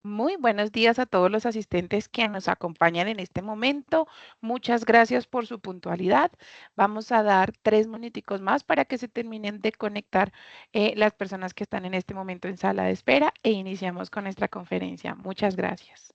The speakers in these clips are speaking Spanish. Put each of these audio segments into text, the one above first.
Muy buenos días a todos los asistentes que nos acompañan en este momento. Muchas gracias por su puntualidad. Vamos a dar 3 minuticos más para que se terminen de conectar las personas que están en este momento en sala de espera e iniciamos con nuestra conferencia. Muchas gracias.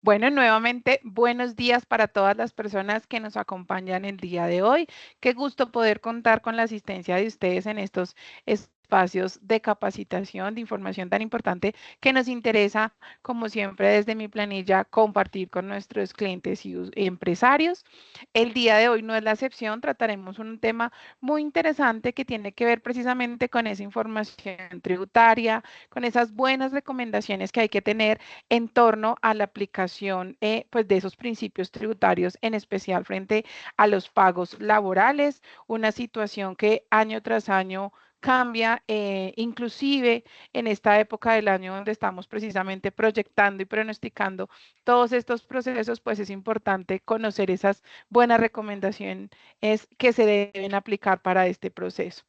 Bueno, nuevamente, buenos días para todas las personas que nos acompañan el día de hoy. Qué gusto poder contar con la asistencia de ustedes en estos espacios de capacitación, de información tan importante que nos interesa, como siempre, desde mi planilla, compartir con nuestros clientes y empresarios. El día de hoy no es la excepción, trataremos un tema muy interesante que tiene que ver precisamente con esa información tributaria, con esas buenas recomendaciones que hay que tener en torno a la aplicación pues de esos principios tributarios, en especial frente a los pagos laborales, una situación que año tras año cambia, inclusive en esta época del año donde estamos precisamente proyectando y pronosticando todos estos procesos, pues es importante conocer esas buenas recomendaciones que se deben aplicar para este proceso.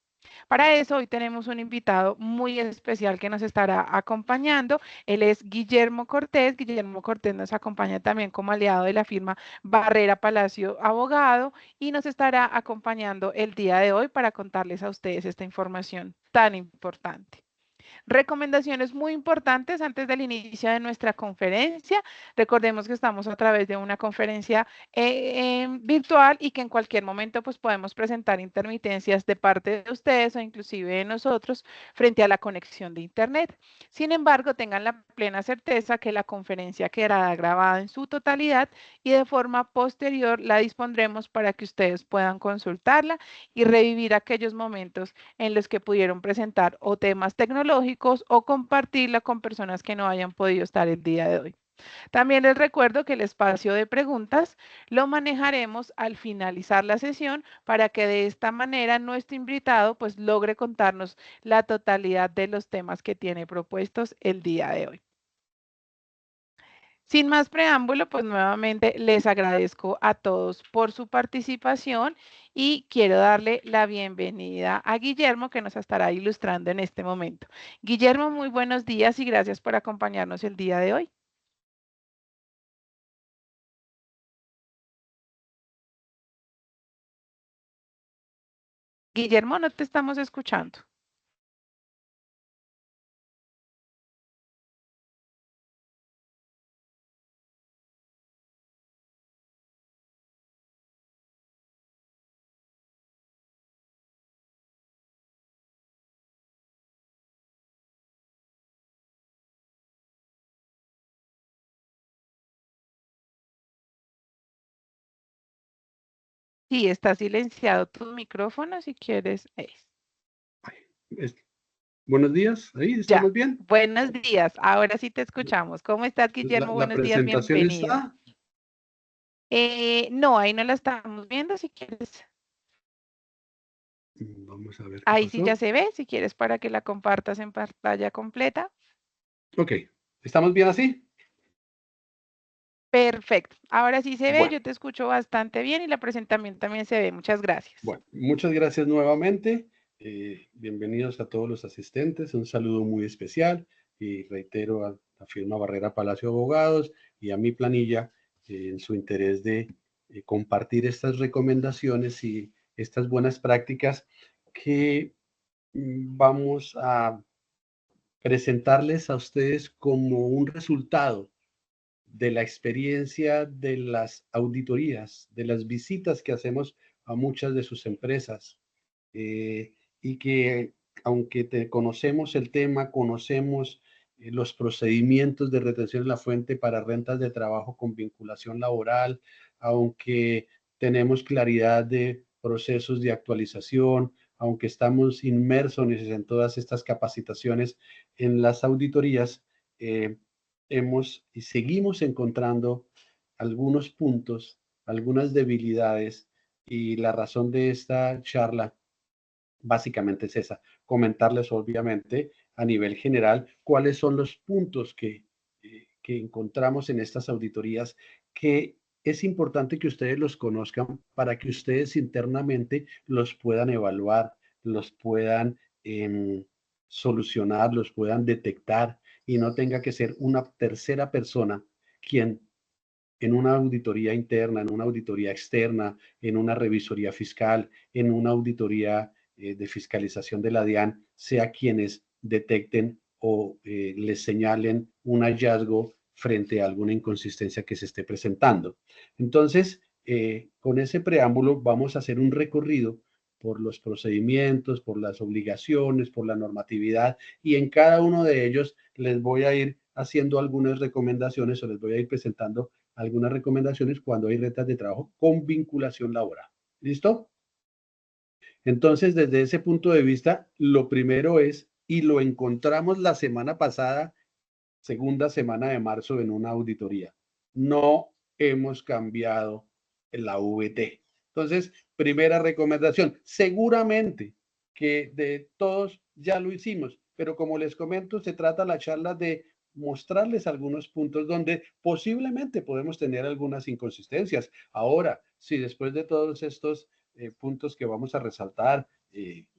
Para eso, hoy tenemos un invitado muy especial que nos estará acompañando. Él es Guillermo Cortés. Guillermo Cortés nos acompaña también como aliado de la firma Barrera Palacio Abogado y nos estará acompañando el día de hoy para contarles a ustedes esta información tan importante. Recomendaciones muy importantes antes del inicio de nuestra conferencia. Recordemos que estamos a través de una conferencia virtual y que en cualquier momento pues podemos presentar intermitencias de parte de ustedes o inclusive de nosotros frente a la conexión de Internet. Sin embargo, tengan la plena certeza que la conferencia quedará grabada en su totalidad y de forma posterior la dispondremos para que ustedes puedan consultarla y revivir aquellos momentos en los que pudieron presentar o temas tecnológicos o compartirla con personas que no hayan podido estar el día de hoy. También les recuerdo que el espacio de preguntas lo manejaremos al finalizar la sesión para que de esta manera nuestro invitado pues logre contarnos la totalidad de los temas que tiene propuestos el día de hoy. Sin más preámbulo, pues nuevamente les agradezco a todos por su participación y quiero darle la bienvenida a Guillermo que nos estará ilustrando en este momento. Guillermo, muy buenos días y gracias por acompañarnos el día de hoy. Guillermo, no te estamos escuchando. Sí, está silenciado tu micrófono si quieres. Ay, es- buenos días, ¿ahí Ya, estamos bien? buenos días. Ahora sí te escuchamos. ¿Cómo estás, Guillermo? La Buenos días, presentación bienvenido. está. No, ahí no la estamos viendo si quieres. Vamos a ver qué Ahí sí ya pasó. se ve, si quieres para que la compartas en pantalla completa. Ok, ¿estamos bien así? Perfecto. Ahora sí se ve, Bueno, yo te escucho bastante bien y la presentación también se ve. Muchas gracias. bueno, muchas gracias nuevamente. Bienvenidos a todos los asistentes. Un saludo muy especial y reitero a la firma Barrera Palacio Abogados y a mi planilla en su interés de compartir estas recomendaciones y estas buenas prácticas que vamos a presentarles a ustedes como un resultado de la experiencia de las auditorías, de las visitas que hacemos a muchas de sus empresas y que aunque conocemos el tema, conocemos los procedimientos de retención en la fuente para rentas de trabajo con vinculación laboral, aunque tenemos claridad de procesos de actualización, aunque estamos inmersos en todas estas capacitaciones en las auditorías, hemos y seguimos encontrando algunos puntos, algunas debilidades y la razón de esta charla básicamente es esa, comentarles obviamente a nivel general cuáles son los puntos que encontramos en estas auditorías que es importante que ustedes los conozcan para que ustedes internamente los puedan evaluar, los puedan solucionar, los puedan detectar y no tenga que ser una tercera persona quien en una auditoría interna, en una auditoría externa, en una revisoría fiscal, en una auditoría de fiscalización de la DIAN, sea quienes detecten o les señalen un hallazgo frente a alguna inconsistencia que se esté presentando. Entonces, con ese preámbulo vamos a hacer un recorrido por los procedimientos, por las obligaciones, por la normatividad y en cada uno de ellos les voy a ir haciendo algunas recomendaciones o les voy a ir presentando algunas recomendaciones cuando hay rentas de trabajo con vinculación laboral. ¿Listo? Entonces, desde ese punto de vista, lo primero es, y lo encontramos la semana pasada, segunda semana de marzo en una auditoría, no hemos cambiado la VT. Entonces, primera recomendación, seguramente que de todos ya lo hicimos, pero como les comento, se trata la charla de mostrarles algunos puntos donde posiblemente podemos tener algunas inconsistencias. Ahora, si después de todos estos puntos que vamos a resaltar,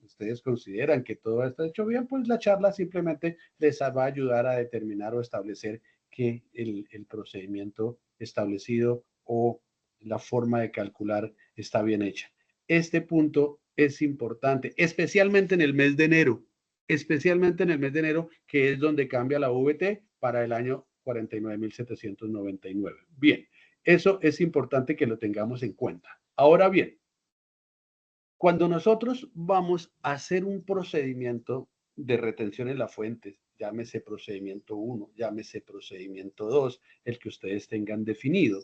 ustedes consideran que todo está hecho bien, pues la charla simplemente les va a ayudar a determinar o establecer que el procedimiento establecido o la forma de calcular está bien hecha. Este punto es importante, especialmente en el mes de enero, que es donde cambia la VT para el año 49.799. Bien, eso es importante que lo tengamos en cuenta. Ahora bien, cuando nosotros vamos a hacer un procedimiento de retención en la fuente, llámese procedimiento 1, llámese procedimiento 2, el que ustedes tengan definido,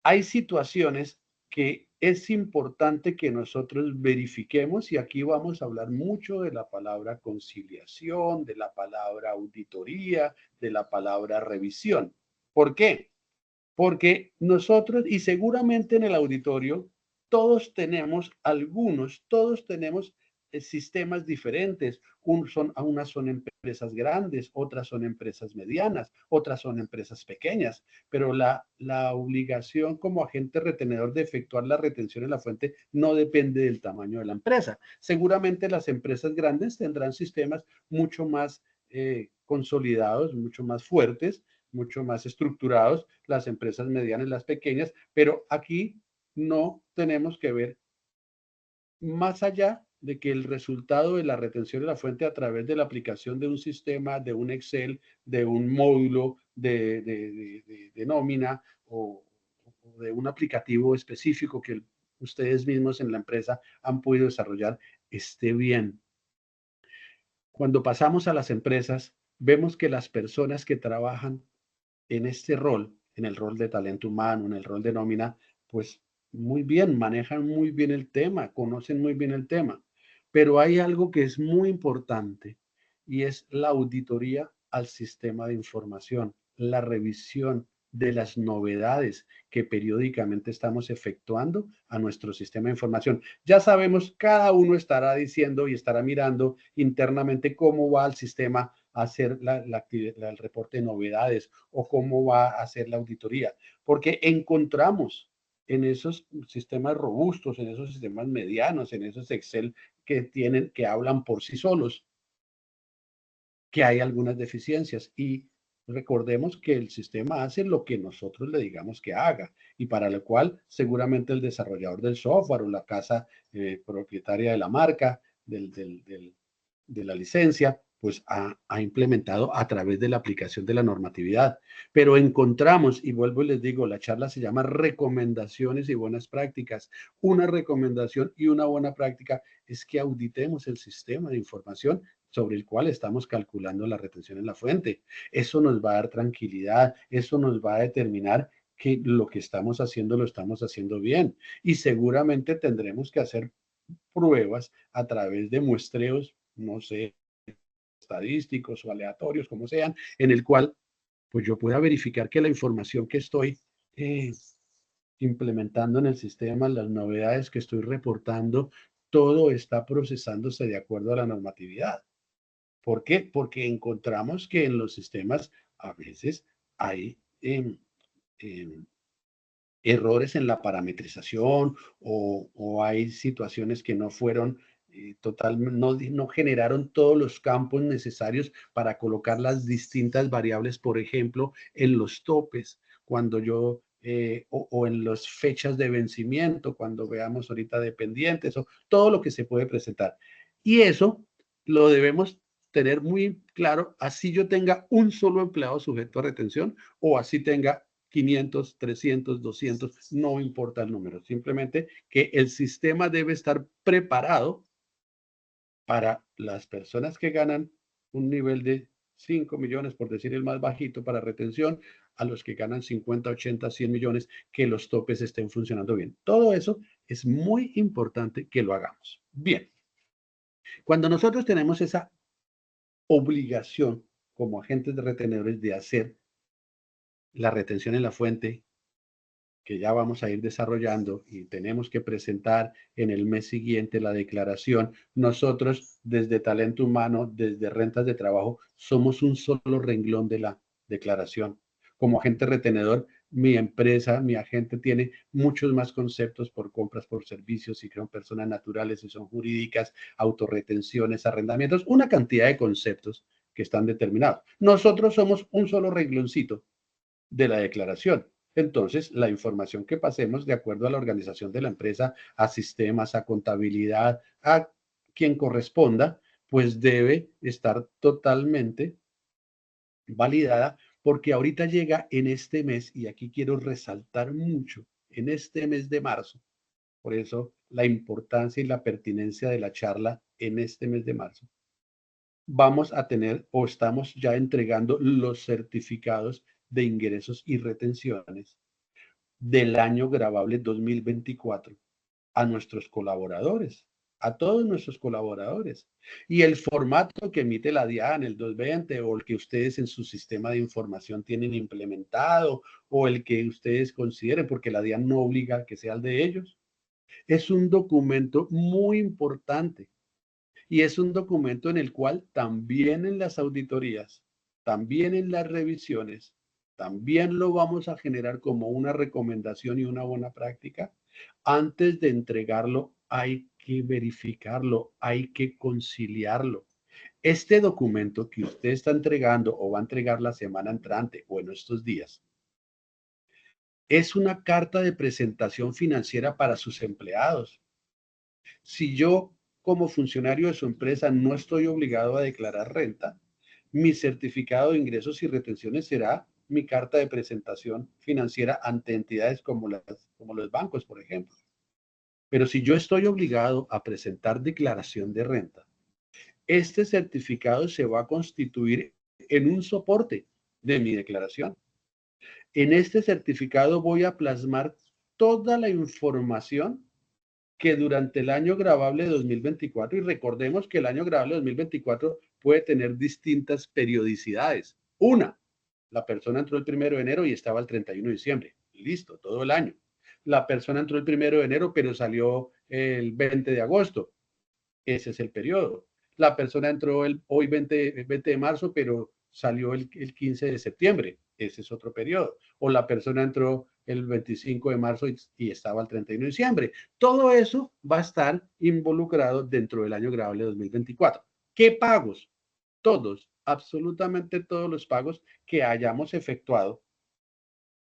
hay situaciones que es importante que nosotros verifiquemos, y aquí vamos a hablar mucho de la palabra conciliación, de la palabra auditoría, de la palabra revisión. ¿Por qué? Porque nosotros, y seguramente en el auditorio, todos tenemos sistemas diferentes. Unas son empresas grandes, otras son empresas medianas, otras son empresas pequeñas, pero la obligación como agente retenedor de efectuar la retención en la fuente no depende del tamaño de la empresa. Seguramente las empresas grandes tendrán sistemas mucho más consolidados, mucho más fuertes, mucho más estructurados, las empresas medianas, las pequeñas, pero aquí no tenemos que ver más allá de que el resultado de la retención de la fuente a través de la aplicación de un sistema, de un Excel, de un módulo de nómina o de un aplicativo específico que ustedes mismos en la empresa han podido desarrollar, esté bien. Cuando pasamos a las empresas, vemos que las personas que trabajan en este rol, en el rol de talento humano, en el rol de nómina, pues muy bien, manejan muy bien el tema, conocen muy bien el tema. Pero hay algo que es muy importante y es la auditoría al sistema de información, la revisión de las novedades que periódicamente estamos efectuando a nuestro sistema de información. Ya sabemos, cada uno estará diciendo y estará mirando internamente cómo va el sistema a hacer el reporte de novedades o cómo va a hacer la auditoría, porque encontramos en esos sistemas robustos, en esos sistemas medianos, en esos Excel que hablan por sí solos, que hay algunas deficiencias y recordemos que el sistema hace lo que nosotros le digamos que haga y para lo cual seguramente el desarrollador del software o la casa propietaria de la marca, de la licencia, pues ha implementado a través de la aplicación de la normatividad. Pero encontramos, y vuelvo y les digo, la charla se llama recomendaciones y buenas prácticas. Una recomendación y una buena práctica es que auditemos el sistema de información sobre el cual estamos calculando la retención en la fuente. Eso nos va a dar tranquilidad, eso nos va a determinar que lo que estamos haciendo lo estamos haciendo bien. Y seguramente tendremos que hacer pruebas a través de muestreos, no sé, estadísticos o aleatorios, como sean, en el cual pues yo pueda verificar que la información que estoy eh, implementando en el sistema, las novedades que estoy reportando, todo está procesándose de acuerdo a la normatividad. ¿Por qué? Porque encontramos que en los sistemas a veces hay errores en la parametrización o hay situaciones que no fueron no generaron todos los campos necesarios para colocar las distintas variables, por ejemplo, en los topes, cuando yo, o en las fechas de vencimiento, cuando veamos ahorita dependientes, o todo lo que se puede presentar. Y eso lo debemos tener muy claro, así yo tenga un solo empleado sujeto a retención o así tenga 500, 300, 200, no importa el número, simplemente que el sistema debe estar preparado para las personas que ganan un nivel de 5 millones, por decir el más bajito para retención, a los que ganan 50, 80, 100 millones, que los topes estén funcionando bien. Todo eso es muy importante que lo hagamos. Bien, cuando nosotros tenemos esa obligación como agentes de retenedores de hacer la retención en la fuente, que ya vamos a ir desarrollando y tenemos que presentar en el mes siguiente la declaración, nosotros desde talento humano, desde rentas de trabajo, somos un solo renglón de la declaración. Como agente retenedor, mi empresa, mi agente tiene muchos más conceptos por compras, por servicios, si son personas naturales, si son jurídicas, autorretenciones, arrendamientos, una cantidad de conceptos que están determinados. Nosotros somos un solo rengloncito de la declaración. Entonces, la información que pasemos de acuerdo a la organización de la empresa, a sistemas, a contabilidad, a quien corresponda, pues debe estar totalmente validada porque ahorita llega en este mes, y aquí quiero resaltar mucho, en este mes de marzo, por eso la importancia y la pertinencia de la charla en este mes de marzo. Vamos a tener o estamos ya entregando los certificados de ingresos y retenciones del año gravable 2024. a nuestros colaboradores, a todos nuestros colaboradores. Y el formato que emite la DIAN, el 220, o el que ustedes en su sistema de información tienen implementado, o el que ustedes consideren, porque la DIAN no obliga a que sea el de ellos, es un documento muy importante. Y es un documento en el cual también en las auditorías, también en las revisiones, también lo vamos a generar como una recomendación y una buena práctica. Antes de entregarlo hay que verificarlo, hay que conciliarlo. Este documento que usted está entregando o va a entregar la semana entrante o en estos días, es una carta de presentación financiera para sus empleados. Si yo, como funcionario de su empresa, no estoy obligado a declarar renta, mi certificado de ingresos y retenciones será mi carta de presentación financiera ante entidades como los bancos, por ejemplo. Pero si yo estoy obligado a presentar declaración de renta, este certificado se va a constituir en un soporte de mi declaración. En este certificado voy a plasmar toda la información que durante el año grabable de 2024, y recordemos que el año grabable de 2024 puede tener distintas periodicidades. Una, la persona entró el 1 de enero y estaba el 31 de diciembre. Listo, todo el año. La persona entró el 1 de enero, pero salió el 20 de agosto. Ese es el periodo. La persona entró hoy 20 de marzo, pero salió el 15 de septiembre. Ese es otro periodo. O la persona entró el 25 de marzo y estaba el 31 de diciembre. Todo eso va a estar involucrado dentro del año grabable 2024. ¿Qué pagos? Todos, absolutamente todos los pagos que hayamos efectuado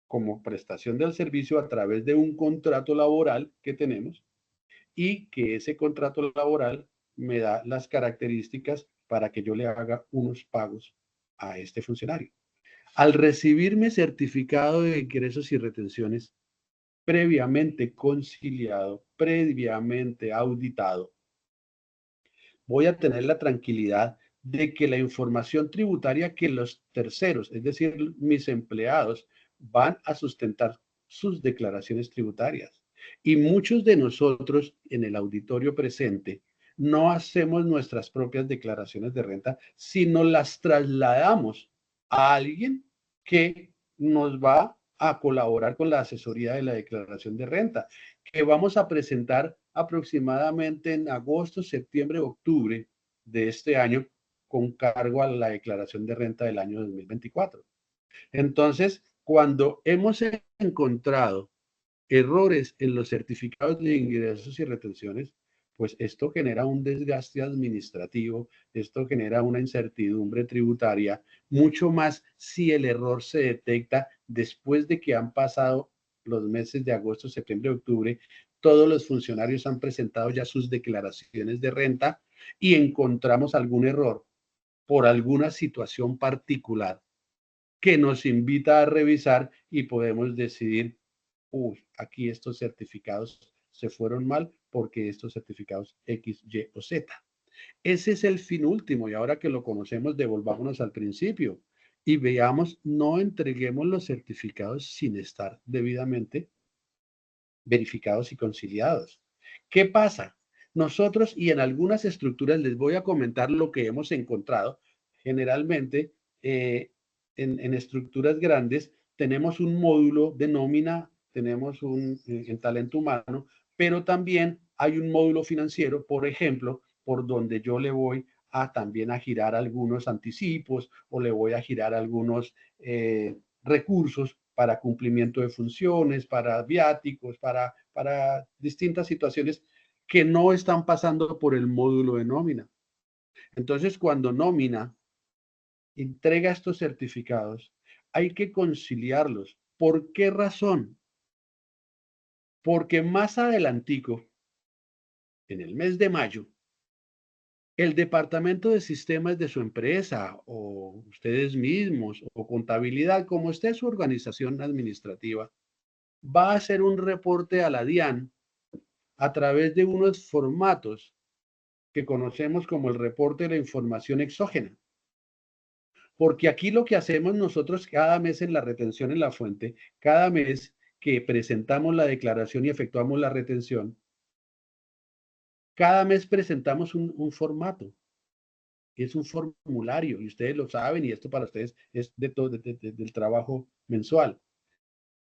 como prestación del servicio a través de un contrato laboral que tenemos, y que ese contrato laboral me da las características para que yo le haga unos pagos a este funcionario. Al recibir mi certificado de ingresos y retenciones previamente conciliado, previamente auditado, voy a tener la tranquilidad de que la información tributaria que los terceros, es decir, mis empleados, van a sustentar sus declaraciones tributarias. Y muchos de nosotros en el auditorio presente no hacemos nuestras propias declaraciones de renta, sino las trasladamos a alguien que nos va a colaborar con la asesoría de la declaración de renta, que vamos a presentar aproximadamente en agosto, septiembre, octubre de este año, con cargo a la declaración de renta del año 2024. Entonces, cuando hemos encontrado errores en los certificados de ingresos y retenciones, pues esto genera un desgaste administrativo, esto genera una incertidumbre tributaria, mucho más si el error se detecta después de que han pasado los meses de agosto, septiembre, octubre. Todos los funcionarios han presentado ya sus declaraciones de renta y encontramos algún error por alguna situación particular que nos invita a revisar y podemos decidir, uy, aquí estos certificados se fueron mal porque estos certificados X, Y o Z. Ese es el fin último, y ahora que lo conocemos, devolvámonos al principio y veamos, no entreguemos los certificados sin estar debidamente verificados y conciliados. ¿Qué pasa? Nosotros, y en algunas estructuras les voy a comentar lo que hemos encontrado, generalmente en estructuras grandes tenemos un módulo de nómina, tenemos en talento humano, pero también hay un módulo financiero, por ejemplo, por donde yo le voy a también a girar algunos anticipos o le voy a girar algunos recursos para cumplimiento de funciones, para viáticos, para distintas situaciones que no están pasando por el módulo de nómina. Entonces, cuando nómina entrega estos certificados, hay que conciliarlos. ¿Por qué razón? Porque más adelantico, en el mes de mayo, el departamento de sistemas de su empresa o ustedes mismos o contabilidad, como esté su organización administrativa, va a hacer un reporte a la DIAN a través de unos formatos que conocemos como el reporte de la información exógena. Porque aquí lo que hacemos nosotros cada mes en la retención en la fuente, cada mes que presentamos la declaración y efectuamos la retención, Cada mes presentamos un formato, es un formulario, y ustedes lo saben, y esto para ustedes es de todo, del trabajo mensual.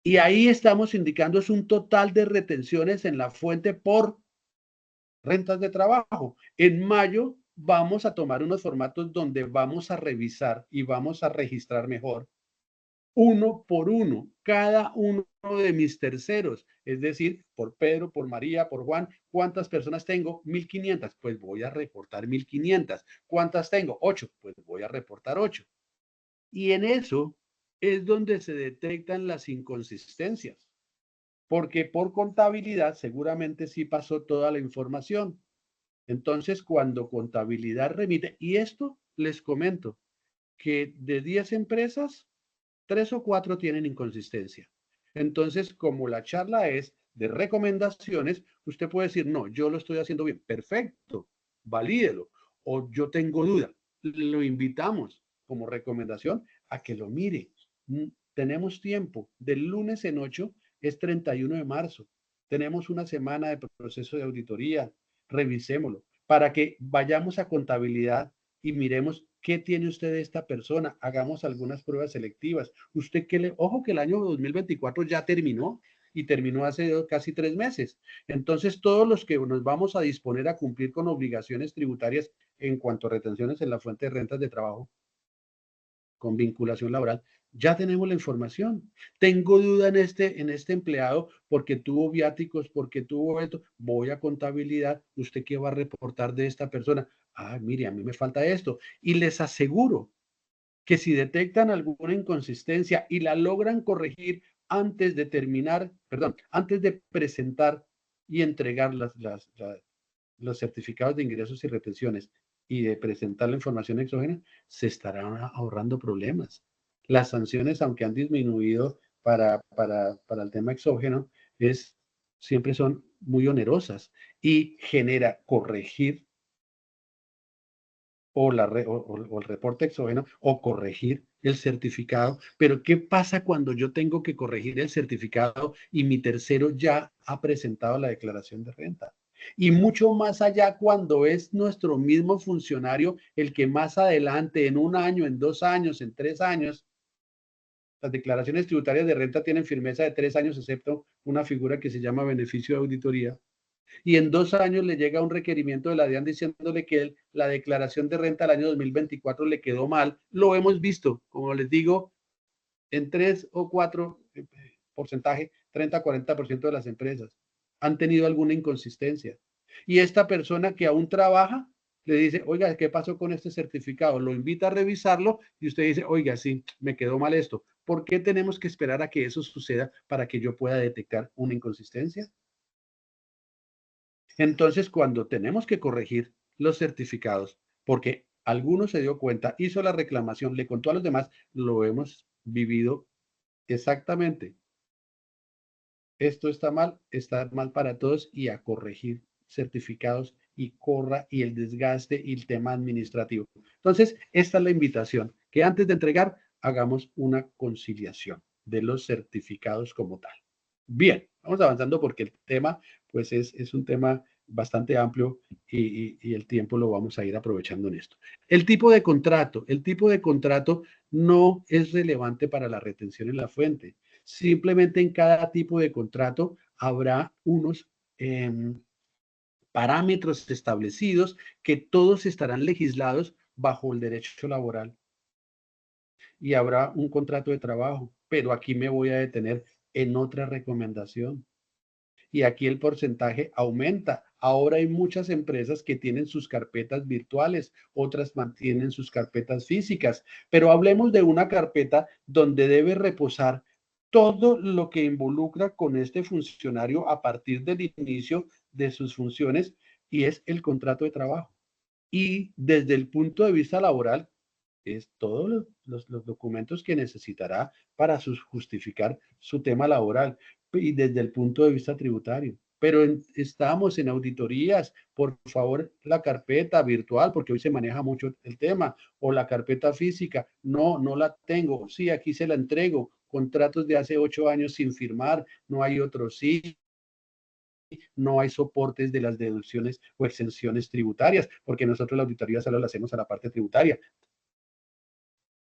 Y ahí estamos indicando es un total de retenciones en la fuente por rentas de trabajo. En mayo vamos a tomar unos formatos donde vamos a revisar y vamos a registrar mejor uno por uno, cada uno de mis terceros, es decir, por Pedro, por María, por Juan, ¿cuántas personas tengo? 1.500, pues voy a reportar 1.500. ¿Cuántas tengo? 8, pues voy a reportar 8. Y en eso es donde se detectan las inconsistencias, porque por contabilidad seguramente sí pasó toda la información. Entonces, cuando contabilidad remite, y esto les comento, que de 10 empresas, 3 o 4 tienen inconsistencia. Entonces, como la charla es de recomendaciones, usted puede decir, no, yo lo estoy haciendo bien. Perfecto, valídelo. O yo tengo duda. Lo invitamos como recomendación a que lo mire. Tenemos tiempo. Del lunes en 8 es 31 de marzo. Tenemos una semana de proceso de auditoría. Revisémoslo para que vayamos a contabilidad y miremos qué tiene usted de esta persona. Hagamos algunas pruebas selectivas. Usted que le, ojo que el año 2024 ya terminó y terminó hace casi 3 meses. Entonces, todos los que nos vamos a disponer a cumplir con obligaciones tributarias en cuanto a retenciones en la fuente de rentas de trabajo con vinculación laboral, ya tenemos la información. Tengo duda en este empleado porque tuvo viáticos, porque tuvo esto, voy a contabilidad, ¿usted qué va a reportar de esta persona? Ah, mire, a mí me falta esto. Y les aseguro que si detectan alguna inconsistencia y la logran corregir antes de terminar, perdón, antes de presentar y entregar los certificados de ingresos y retenciones y de presentar la información exógena, se estarán ahorrando problemas. Las sanciones, aunque han disminuido para el tema exógeno, siempre son muy onerosas y genera corregir o el reporte exógeno o corregir el certificado. Pero ¿qué pasa cuando yo tengo que corregir el certificado y mi tercero ya ha presentado la declaración de renta? Y mucho más allá cuando es nuestro mismo funcionario el que más adelante, en 1 año, en 2 años, en 3 años, las declaraciones tributarias de renta tienen firmeza de 3 años, excepto una figura que se llama beneficio de auditoría, y en 2 años le llega un requerimiento de la DIAN diciéndole que la declaración de renta del año 2024 le quedó mal. Lo hemos visto, como les digo, en 3 o 4 porcentaje, 30-40% de las empresas han tenido alguna inconsistencia. Y esta persona que aún trabaja le dice, oiga, ¿qué pasó con este certificado? Lo invita a revisarlo y usted dice, oiga, sí, me quedó mal esto. ¿Por qué tenemos que esperar a que eso suceda para que yo pueda detectar una inconsistencia? Entonces, cuando tenemos que corregir los certificados, porque alguno se dio cuenta, hizo la reclamación, le contó a los demás, lo hemos vivido exactamente. Esto está mal para todos y a corregir certificados y corra y el desgaste y el tema administrativo. Entonces, esta es la invitación, que antes de entregar hagamos una conciliación de los certificados como tal. Bien, vamos avanzando porque el tema, pues es un tema bastante amplio y el tiempo lo vamos a ir aprovechando en esto. El tipo de contrato no es relevante para la retención en la fuente. Simplemente en cada tipo de contrato habrá unos parámetros establecidos que todos estarán legislados bajo el derecho laboral y habrá un contrato de trabajo, pero aquí me voy a detener en otra recomendación. Y aquí el porcentaje aumenta. Ahora hay muchas empresas que tienen sus carpetas virtuales, otras mantienen sus carpetas físicas, pero hablemos de una carpeta donde debe reposar todo lo que involucra con este funcionario a partir del inicio de sus funciones y es el contrato de trabajo. Y desde el punto de vista laboral, es todos los documentos que necesitará para justificar su tema laboral y desde el punto de vista tributario. Pero estamos en auditorías, por favor, la carpeta virtual, porque hoy se maneja mucho el tema, o la carpeta física, no, no la tengo, sí, aquí se la entrego, contratos de hace 8 años sin firmar, no hay otro, sí, no hay soportes de las deducciones o exenciones tributarias, porque nosotros la auditoría solo la hacemos a la parte tributaria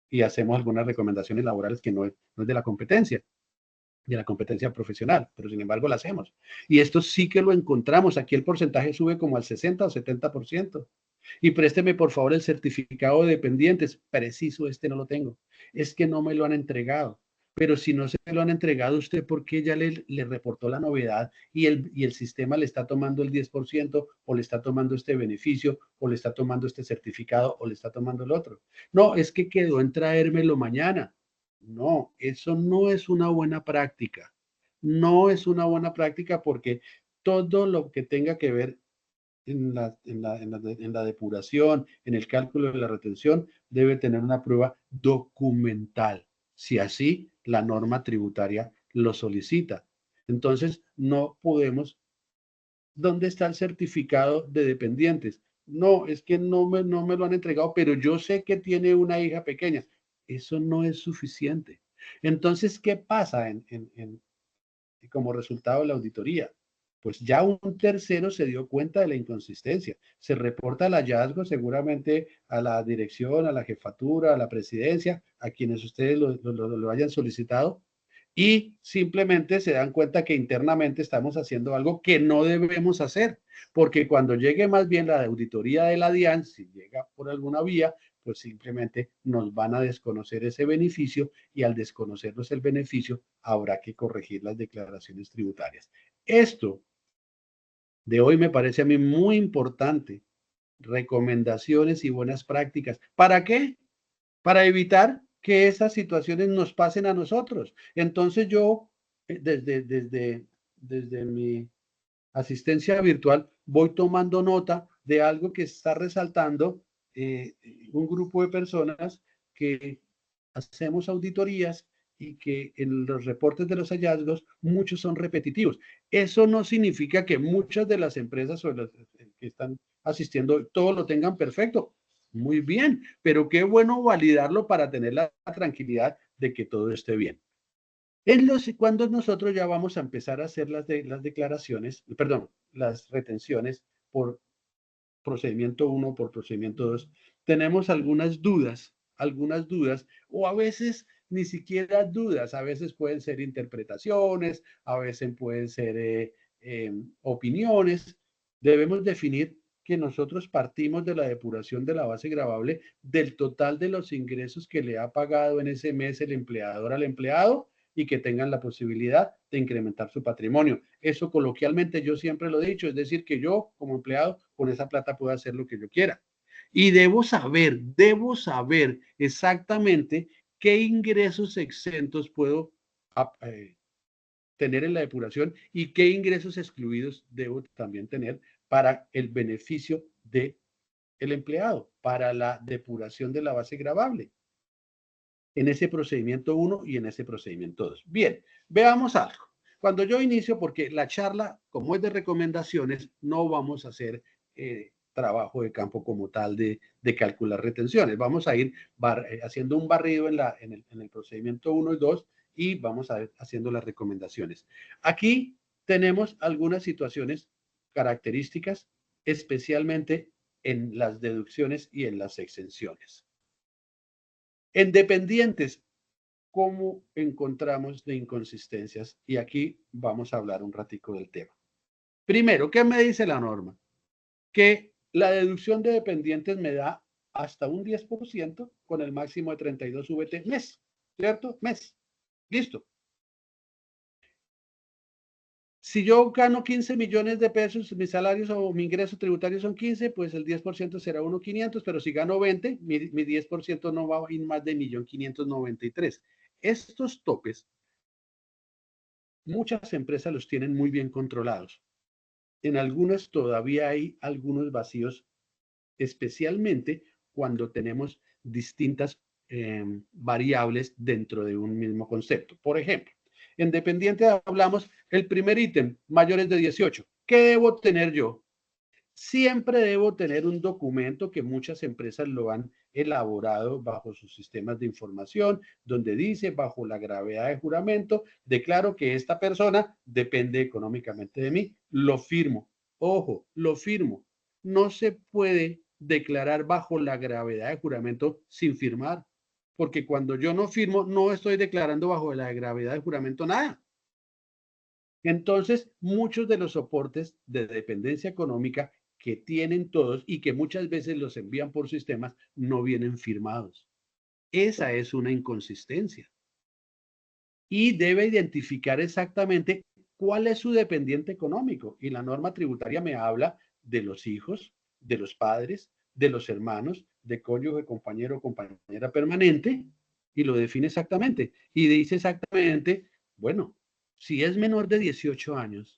y hacemos algunas recomendaciones laborales que no es de la competencia profesional, pero sin embargo la hacemos. Y esto sí que lo encontramos. Aquí el porcentaje sube como al 60 o 70%. Y présteme por favor el certificado de dependientes. Preciso, este no lo tengo. Es que no me lo han entregado. Pero si no se lo han entregado, ¿usted por qué ya le reportó la novedad y el sistema le está tomando el 10% o le está tomando este beneficio o le está tomando este certificado o le está tomando el otro? No, es que quedó en traérmelo mañana. No, eso no es una buena práctica. No es una buena práctica porque todo lo que tenga que ver en la depuración, en el cálculo de la retención, debe tener una prueba documental, si así la norma tributaria lo solicita. Entonces, no podemos. ¿Dónde está el certificado de dependientes? No, es que no me lo han entregado, pero yo sé que tiene una hija pequeña. Eso no es suficiente. Entonces, ¿qué pasa como resultado de la auditoría? Pues ya un tercero se dio cuenta de la inconsistencia. Se reporta el hallazgo seguramente a la dirección, a la jefatura, a la presidencia, a quienes ustedes lo hayan solicitado, y simplemente se dan cuenta que internamente estamos haciendo algo que no debemos hacer, porque cuando llegue más bien la auditoría de la DIAN, si llega por alguna vía, pues simplemente nos van a desconocer ese beneficio y al desconocernos el beneficio habrá que corregir las declaraciones tributarias. Esto de hoy me parece a mí muy importante. Recomendaciones y buenas prácticas. ¿Para qué? Para evitar que esas situaciones nos pasen a nosotros. Entonces yo, desde mi asistencia virtual, voy tomando nota de algo que está resaltando un grupo de personas que hacemos auditorías y que en los reportes de los hallazgos muchos son repetitivos. Eso no significa que muchas de las empresas o las que están asistiendo todo lo tengan perfecto. Muy bien, pero qué bueno validarlo para tener la tranquilidad de que todo esté bien. Cuando nosotros ya vamos a empezar a hacer las declaraciones, perdón, las retenciones por procedimiento 1, por procedimiento 2, tenemos algunas dudas, o a veces ni siquiera dudas, a veces pueden ser interpretaciones, a veces pueden ser opiniones. Debemos definir que nosotros partimos de la depuración de la base gravable del total de los ingresos que le ha pagado en ese mes el empleador al empleado y que tengan la posibilidad de incrementar su patrimonio. Eso coloquialmente yo siempre lo he dicho, es decir, que yo como empleado con esa plata puedo hacer lo que yo quiera. Y debo saber exactamente qué ingresos exentos puedo tener en la depuración y qué ingresos excluidos debo también tener para el beneficio del empleado, para la depuración de la base gravable en ese procedimiento 1 y en ese procedimiento 2. Bien, veamos algo. Cuando yo inicio, porque la charla, como es de recomendaciones, no vamos a hacer trabajo de campo como tal de calcular retenciones. Vamos a ir haciendo un barrido en el procedimiento 1 y 2 y vamos a ir haciendo las recomendaciones. Aquí tenemos algunas situaciones características, especialmente en las deducciones y en las exenciones. En dependientes, ¿cómo encontramos de inconsistencias? Y aquí vamos a hablar un ratico del tema. Primero, ¿qué me dice la norma? Que la deducción de dependientes me da hasta un 10% con el máximo de 32 VT mes, ¿cierto? Mes. Listo. Si yo gano 15 millones de pesos, mis salarios o mi ingreso tributario son 15, pues el 10% será 1.500, pero si gano 20, mi 10% no va a ir más de 1.593.000. Estos topes, muchas empresas los tienen muy bien controlados. En algunas todavía hay algunos vacíos, especialmente cuando tenemos distintas variables dentro de un mismo concepto. Por ejemplo, en dependiente hablamos el primer ítem, mayores de 18. ¿Qué debo tener yo? Siempre debo tener un documento que muchas empresas lo han elaborado bajo sus sistemas de información, donde dice, bajo la gravedad de juramento, declaro que esta persona depende económicamente de mí. Lo firmo. Ojo, lo firmo. No se puede declarar bajo la gravedad de juramento sin firmar, porque cuando yo no firmo, no estoy declarando bajo la gravedad de juramento nada. Entonces, muchos de los soportes de dependencia económica que tienen todos y que muchas veces los envían por sistemas no vienen firmados. Esa es una inconsistencia. Y debe identificar exactamente cuál es su dependiente económico. Y la norma tributaria me habla de los hijos, de los padres, de los hermanos, de cónyuge, compañero o compañera permanente, y lo define exactamente. Y dice exactamente, bueno, si es menor de 18 años,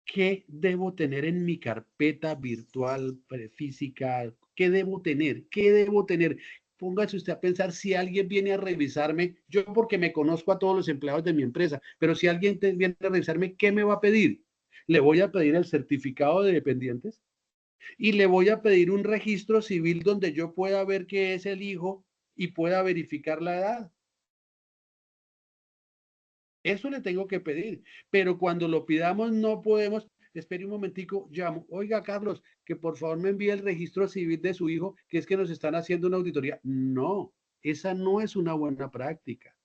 ¿qué debo tener en mi carpeta virtual, física? ¿Qué debo tener? ¿Qué debo tener? Póngase usted a pensar si alguien viene a revisarme, yo porque me conozco a todos los empleados de mi empresa, pero si alguien viene a revisarme, ¿qué me va a pedir? Le voy a pedir el certificado de dependientes y le voy a pedir un registro civil donde yo pueda ver que es el hijo y pueda verificar la edad. Eso le tengo que pedir, pero cuando lo pidamos no podemos, espere un momentico, llamo, oiga Carlos, que por favor me envíe el registro civil de su hijo, que es que nos están haciendo una auditoría. No, esa no es una buena práctica.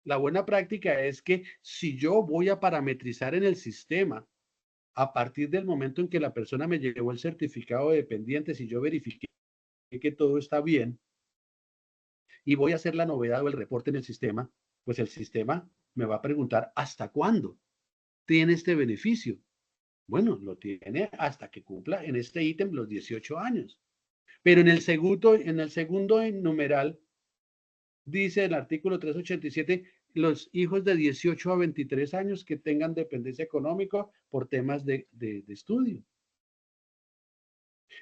La buena práctica es que si yo voy a parametrizar en el sistema, a partir del momento en que la persona me llevó el certificado de dependiente, si yo verifiqué que todo está bien y voy a hacer la novedad o el reporte en el sistema, pues el sistema me va a preguntar hasta cuándo tiene este beneficio. Bueno, lo tiene hasta que cumpla en este ítem los 18 años. Pero en el segundo numeral dice el artículo 387, los hijos de 18 a 23 años que tengan dependencia económica por temas de estudio.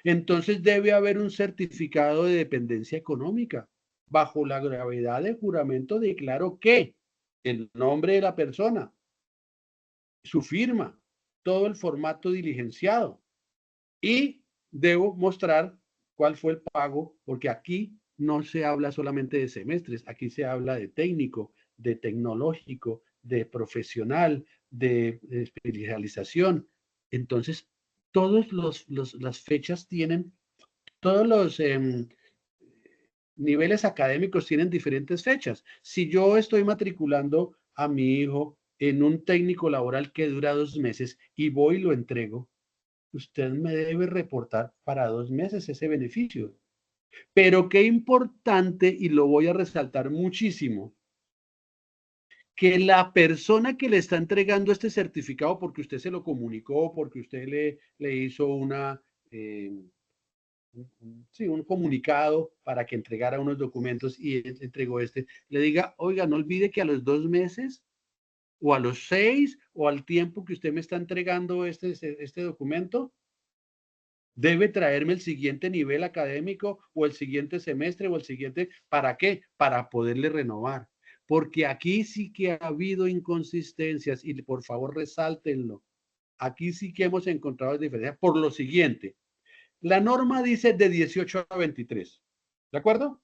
Entonces debe haber un certificado de dependencia económica. Bajo la gravedad de juramento declaro que el nombre de la persona, su firma, todo el formato diligenciado, y debo mostrar cuál fue el pago, porque aquí no se habla solamente de semestres, aquí se habla de técnico, de tecnológico, de profesional, de especialización. Entonces, todas las fechas tienen, todos los niveles académicos tienen diferentes fechas. Si yo estoy matriculando a mi hijo en un técnico laboral que dura 2 meses y voy y lo entrego, usted me debe reportar para 2 meses ese beneficio. Pero qué importante, y lo voy a resaltar muchísimo, que la persona que le está entregando este certificado, porque usted se lo comunicó, porque usted le hizo eh, sí, un comunicado para que entregara unos documentos y entregó le diga, oiga, no olvide que a los 2 meses o a los 6 o al tiempo que usted me está entregando este documento, debe traerme el siguiente nivel académico o el siguiente semestre o el siguiente, ¿para qué? Para poderle renovar. Porque aquí sí que ha habido inconsistencias y por favor resáltenlo. Aquí sí que hemos encontrado diferencias por lo siguiente. La norma dice de 18 a 23, ¿de acuerdo?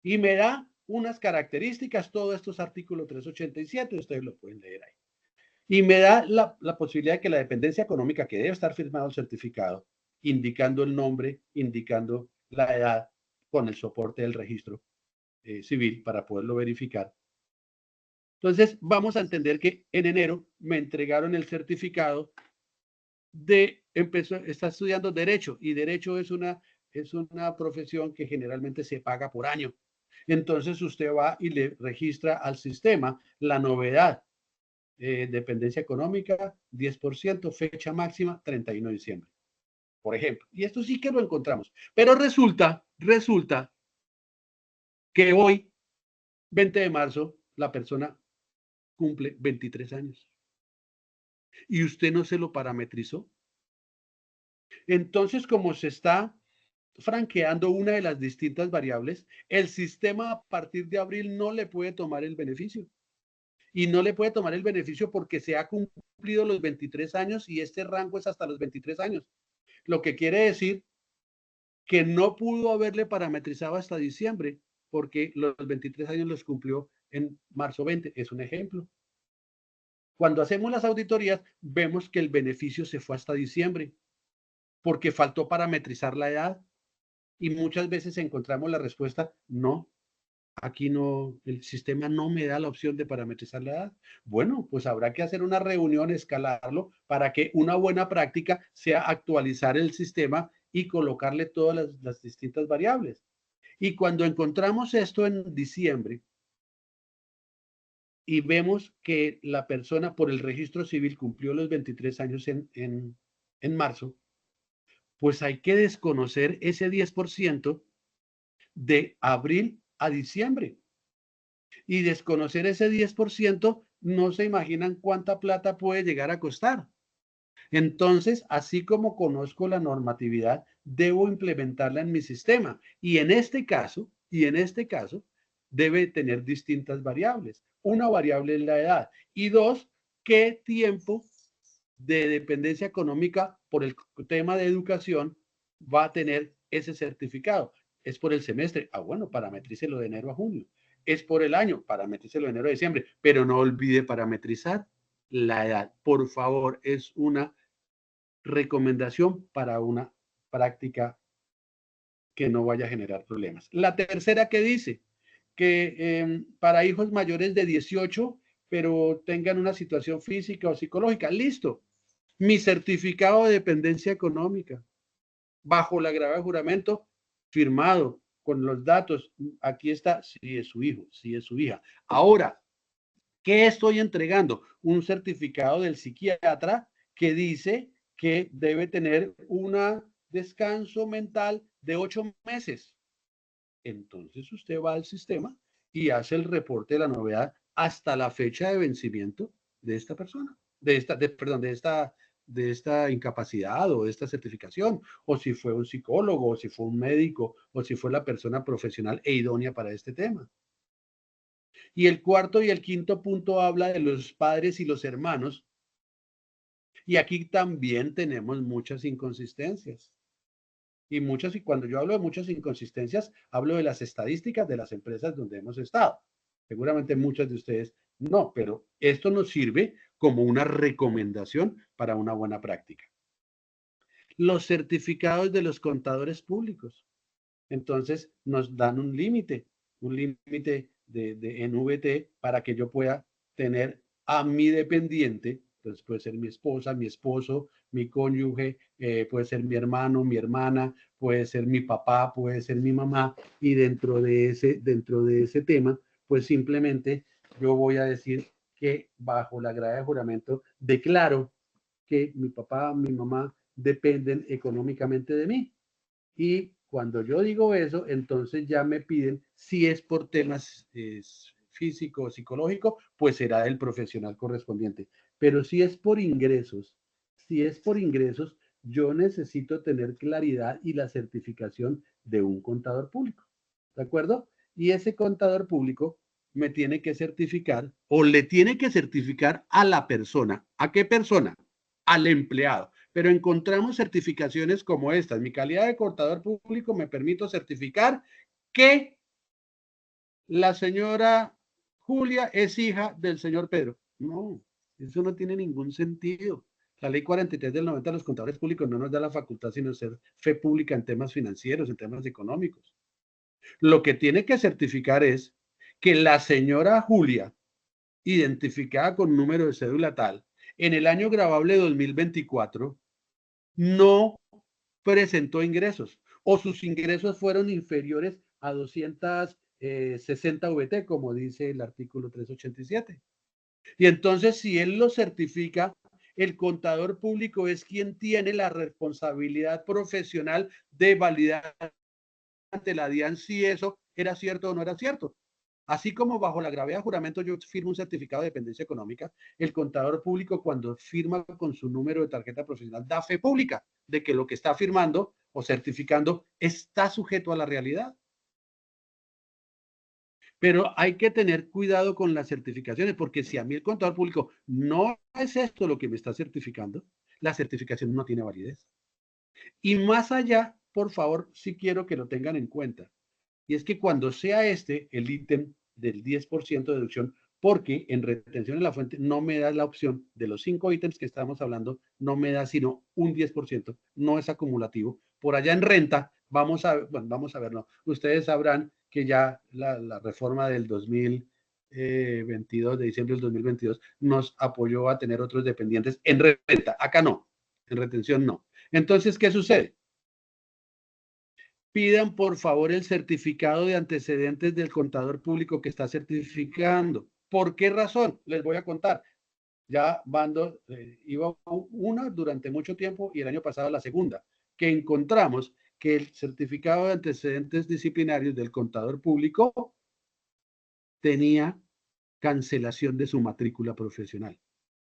Y me da unas características, todos estos artículos 387, ustedes lo pueden leer ahí. Y me da la posibilidad de que la dependencia económica, que debe estar firmado el certificado, indicando el nombre, indicando la edad, con el soporte del registro civil para poderlo verificar. Entonces, vamos a entender que en enero me entregaron el certificado está estudiando Derecho, y Derecho es una profesión que generalmente se paga por año. Entonces, usted va y le registra al sistema la novedad. Dependencia económica, 10%, fecha máxima, 31 de diciembre, por ejemplo. Y esto sí que lo encontramos. Pero resulta que hoy, 20 de marzo, la persona cumple 23 años. Y usted no se lo parametrizó. Entonces, como se está franqueando una de las distintas variables, el sistema a partir de abril no le puede tomar el beneficio. y no le puede tomar el beneficio porque se ha cumplido los 23 años y este rango es hasta los 23 años. Lo que quiere decir que no pudo haberle parametrizado hasta diciembre porque los 23 años los cumplió en marzo 20. Es un ejemplo. Cuando hacemos las auditorías, vemos que el beneficio se fue hasta diciembre porque faltó parametrizar la edad y muchas veces encontramos la respuesta, no, aquí no, el sistema no me da la opción de parametrizar la edad. Bueno, pues habrá que hacer una reunión, escalarlo, para que una buena práctica sea actualizar el sistema y colocarle todas las distintas variables. Y cuando encontramos esto en diciembre y vemos que la persona por el registro civil cumplió los 23 años en marzo, pues hay que desconocer ese 10% de abril a diciembre. Y desconocer ese 10%, no se imaginan cuánta plata puede llegar a costar. Entonces, así como conozco la normatividad, debo implementarla en mi sistema. Y en este caso, debe tener distintas variables. Una variable es la edad. Y dos, qué tiempo de dependencia económica por el tema de educación va a tener ese certificado. Es por el semestre. Ah, bueno, parametrícelo de enero a junio. Es por el año, parametrícelo de enero a diciembre. Pero no olvide parametrizar la edad. Por favor, es una recomendación para una práctica que no vaya a generar problemas. La tercera que dice que para hijos mayores de 18, pero tengan una situación física o psicológica, listo. Mi certificado de dependencia económica, bajo la grava de juramento, firmado con los datos. Aquí está, si es su hijo, si es su hija. Ahora, ¿qué estoy entregando? Un certificado del psiquiatra que dice que debe tener un descanso mental de 8 meses. Entonces usted va al sistema y hace el reporte de la novedad hasta la fecha de vencimiento de esta persona, de esta incapacidad o de esta certificación, o si fue un psicólogo, o si fue un médico, o si fue la persona profesional e idónea para este tema. Y el cuarto y el quinto punto habla de los padres y los hermanos. Y aquí también tenemos muchas inconsistencias. Y cuando yo hablo de muchas inconsistencias, hablo de las estadísticas de las empresas donde hemos estado. Seguramente muchas de ustedes no, pero esto nos sirve como una recomendación para una buena práctica. Los certificados de los contadores públicos. Entonces nos dan un límite en VT para que yo pueda tener a mi dependiente. Entonces puede ser mi esposa, mi esposo, mi cónyuge, puede ser mi hermano, mi hermana, puede ser mi papá, puede ser mi mamá, y dentro de ese tema, pues simplemente yo voy a decir que bajo la grada de juramento declaro que mi papá, mi mamá dependen económicamente de mí. Y cuando yo digo eso, entonces ya me piden, si es por temas físico o psicológico, pues será el profesional correspondiente. Pero si es por ingresos, yo necesito tener claridad y la certificación de un contador público. ¿De acuerdo? Y ese contador público me tiene que certificar o le tiene que certificar a la persona. ¿A qué persona? Al empleado. Pero encontramos certificaciones como estas. Mi calidad de contador público me permito certificar que la señora Julia es hija del señor Pedro. No, eso no tiene ningún sentido. La ley 43 del 90 de los contadores públicos no nos da la facultad sino ser fe pública en temas financieros, en temas económicos. Lo que tiene que certificar es que la señora Julia, identificada con número de cédula tal, en el año grabable 2024, no presentó ingresos o sus ingresos fueron inferiores a 260 VT, como dice el artículo 387. Y entonces, si él lo certifica, el contador público es quien tiene la responsabilidad profesional de validar ante la DIAN si eso era cierto o no era cierto. Así como bajo la gravedad de juramento yo firmo un certificado de dependencia económica, el contador público cuando firma con su número de tarjeta profesional da fe pública de que lo que está firmando o certificando está sujeto a la realidad. Pero hay que tener cuidado con las certificaciones, porque si a mí el contador público no es esto lo que me está certificando, la certificación no tiene validez. Y más allá, por favor, sí quiero que lo tengan en cuenta. Y es que cuando sea este el ítem del 10% de deducción, porque en retención en la fuente no me da la opción de los 5 ítems que estamos hablando, no me da sino un 10%, no es acumulativo. Por allá en renta, vamos a verlo. Ustedes sabrán que ya la reforma del 2022, de diciembre del 2022, nos apoyó a tener otros dependientes en renta. Acá no, en retención no. Entonces, ¿qué sucede? Pidan por favor el certificado de antecedentes del contador público que está certificando. ¿Por qué razón? Les voy a contar. Ya iba una durante mucho tiempo y el año pasado la segunda, que encontramos que el certificado de antecedentes disciplinarios del contador público tenía cancelación de su matrícula profesional.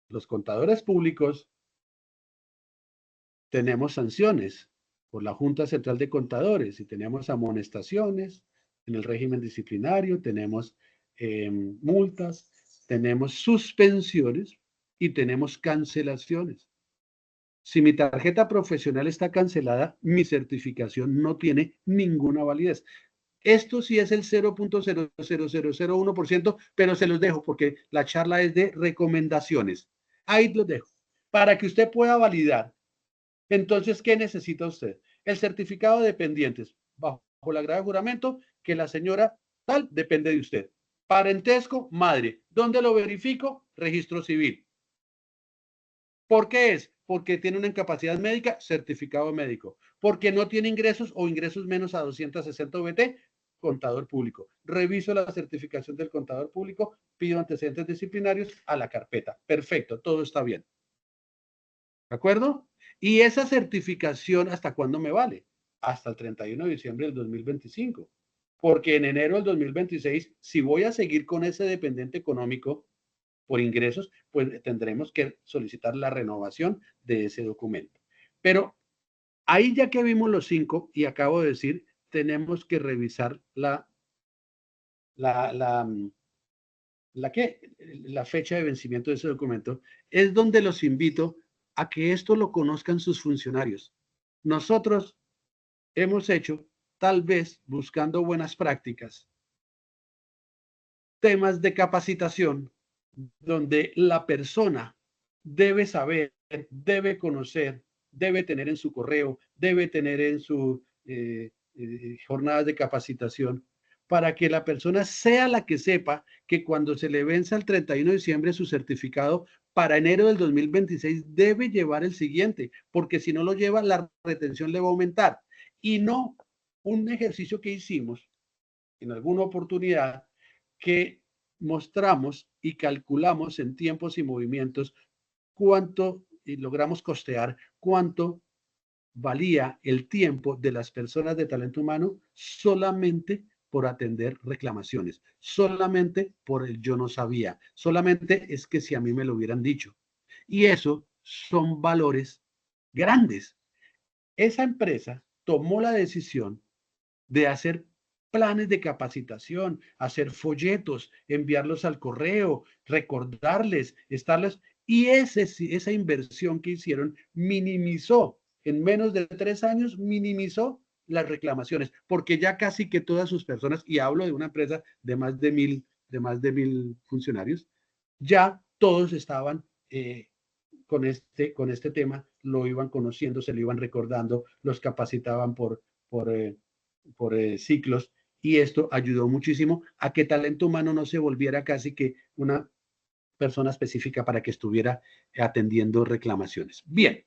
Los contadores públicos tenemos sanciones por la Junta Central de Contadores y tenemos amonestaciones en el régimen disciplinario, tenemos multas, tenemos suspensiones y tenemos cancelaciones. Si mi tarjeta profesional está cancelada, mi certificación no tiene ninguna validez. Esto sí es el 0.00001%, pero se los dejo porque la charla es de recomendaciones. Ahí los dejo. Para que usted pueda validar. Entonces, ¿qué necesita usted? El certificado de dependientes, bajo la grave juramento, que la señora tal depende de usted. Parentesco, madre. ¿Dónde lo verifico? Registro civil. ¿Por qué es? Porque tiene una incapacidad médica, certificado médico. Porque no tiene ingresos o ingresos menos a 260 VT, contador público. Reviso la certificación del contador público, pido antecedentes disciplinarios a la carpeta. Perfecto, todo está bien. ¿De acuerdo? Y esa certificación, ¿hasta cuándo me vale? Hasta el 31 de diciembre del 2025. Porque en enero del 2026, si voy a seguir con ese dependiente económico por ingresos, pues tendremos que solicitar la renovación de ese documento. Pero ahí ya que vimos los 5 y acabo de decir, tenemos que revisar la la fecha de vencimiento de ese documento, es donde los invito a que esto lo conozcan sus funcionarios. Nosotros hemos hecho, tal vez buscando buenas prácticas, temas de capacitación donde la persona debe saber, debe conocer, debe tener en su correo, debe tener en su jornadas de capacitación, para que la persona sea la que sepa que cuando se le venza el 31 de diciembre su certificado, para enero del 2026 debe llevar el siguiente, porque si no lo lleva, la retención le va a aumentar. Y no un ejercicio que hicimos en alguna oportunidad que mostramos y calculamos en tiempos y movimientos cuánto y logramos costear cuánto valía el tiempo de las personas de talento humano solamente por atender reclamaciones, solamente por el yo no sabía, solamente es que si a mí me lo hubieran dicho. Y eso son valores grandes. Esa empresa tomó la decisión de hacer planes de capacitación, hacer folletos, enviarlos al correo, recordarles, estarles, y esa inversión que hicieron minimizó, en menos de 3 años, minimizó las reclamaciones, porque ya casi que todas sus personas, y hablo de una empresa de más de mil funcionarios, ya todos estaban con este tema, lo iban conociendo, se lo iban recordando, los capacitaban por, ciclos, y esto ayudó muchísimo a que talento humano no se volviera casi que una persona específica para que estuviera atendiendo reclamaciones. Bien,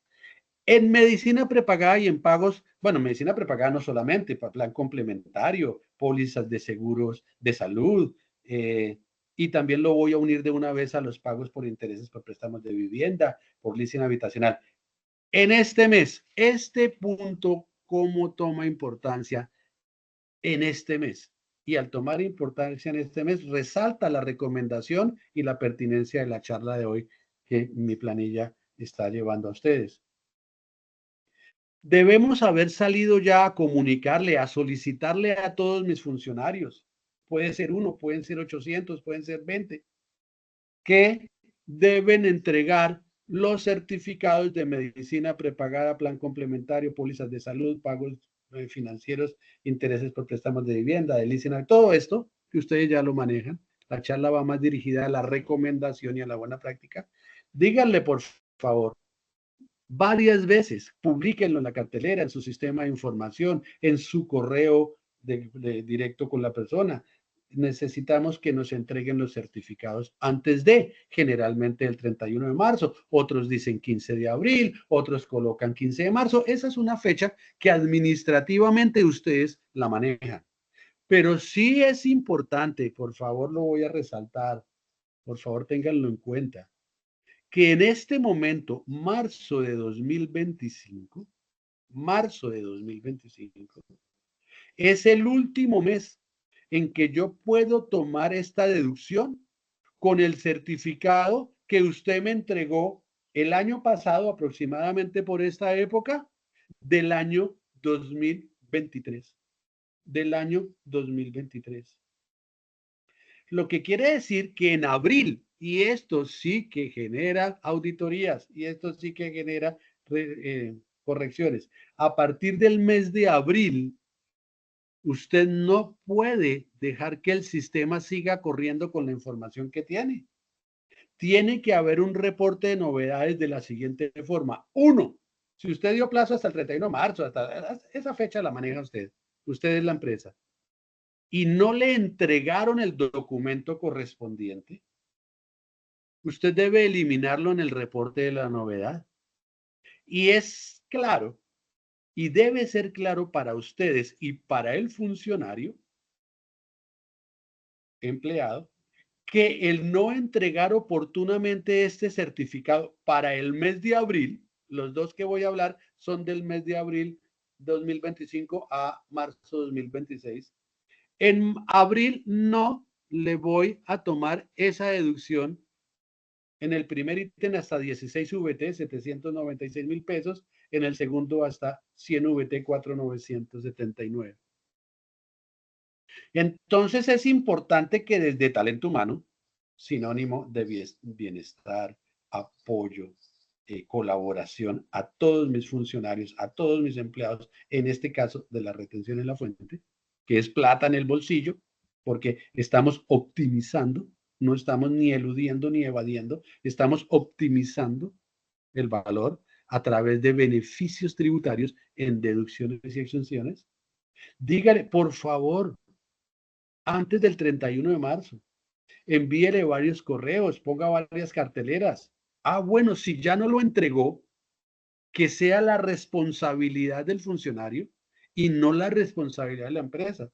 en medicina prepagada y en pagos, bueno, medicina prepagada no solamente, para plan complementario, pólizas de seguros de salud, y también lo voy a unir de una vez a los pagos por intereses por préstamos de vivienda, por leasing habitacional. En este mes, este punto, ¿cómo toma importancia en este mes? Y al tomar importancia en este mes, resalta la recomendación y la pertinencia de la charla de hoy que mi planilla está llevando a ustedes. Debemos haber salido ya a comunicarle, a solicitarle a todos mis funcionarios, puede ser 1, pueden ser 800, pueden ser 20, que deben entregar los certificados de medicina prepagada, plan complementario, pólizas de salud, pagos financieros, intereses por préstamos de vivienda, de licencia, todo esto que ustedes ya lo manejan. La charla va más dirigida a la recomendación y a la buena práctica. Díganle, por favor, varias veces, publíquenlo en la cartelera, en su sistema de información, en su correo de directo con la persona. Necesitamos que nos entreguen los certificados antes de, generalmente el 31 de marzo, otros dicen 15 de abril, otros colocan 15 de marzo. Esa es una fecha que administrativamente ustedes la manejan. Pero sí es importante, por favor lo voy a resaltar, por favor ténganlo en cuenta, que en este momento, marzo de 2025, es el último mes en que yo puedo tomar esta deducción con el certificado que usted me entregó el año pasado, aproximadamente por esta época, del año 2023. Del año 2023. Lo que quiere decir que en abril, y esto sí que genera auditorías, y esto sí que genera correcciones, a partir del mes de abril, usted no puede dejar que el sistema siga corriendo con la información que tiene. Tiene que haber un reporte de novedades de la siguiente forma. Uno, si usted dio plazo hasta el 31 de marzo, hasta esa fecha la maneja usted. Usted es la empresa. Y no le entregaron el documento correspondiente, usted debe eliminarlo en el reporte de la novedad. Y es claro, y debe ser claro para ustedes y para el funcionario, empleado, que el no entregar oportunamente este certificado para el mes de abril, los dos que voy a hablar son del mes de abril 2025 a marzo 2026. En abril no le voy a tomar esa deducción en el primer ítem hasta 16 VT, 796.000 pesos. En el segundo hasta 100 VT, 4,979. Entonces es importante que desde Talento Humano, sinónimo de bienestar, apoyo, colaboración a todos mis funcionarios, a todos mis empleados, en este caso de la retención en la fuente, que es plata en el bolsillo, porque estamos optimizando, no estamos ni eludiendo ni evadiendo, estamos optimizando el valor a través de beneficios tributarios en deducciones y exenciones. Dígale, por favor, antes del 31 de marzo, envíele varios correos, ponga varias carteleras. Ah, bueno, si ya no lo entregó, que sea la responsabilidad del funcionario y no la responsabilidad de la empresa.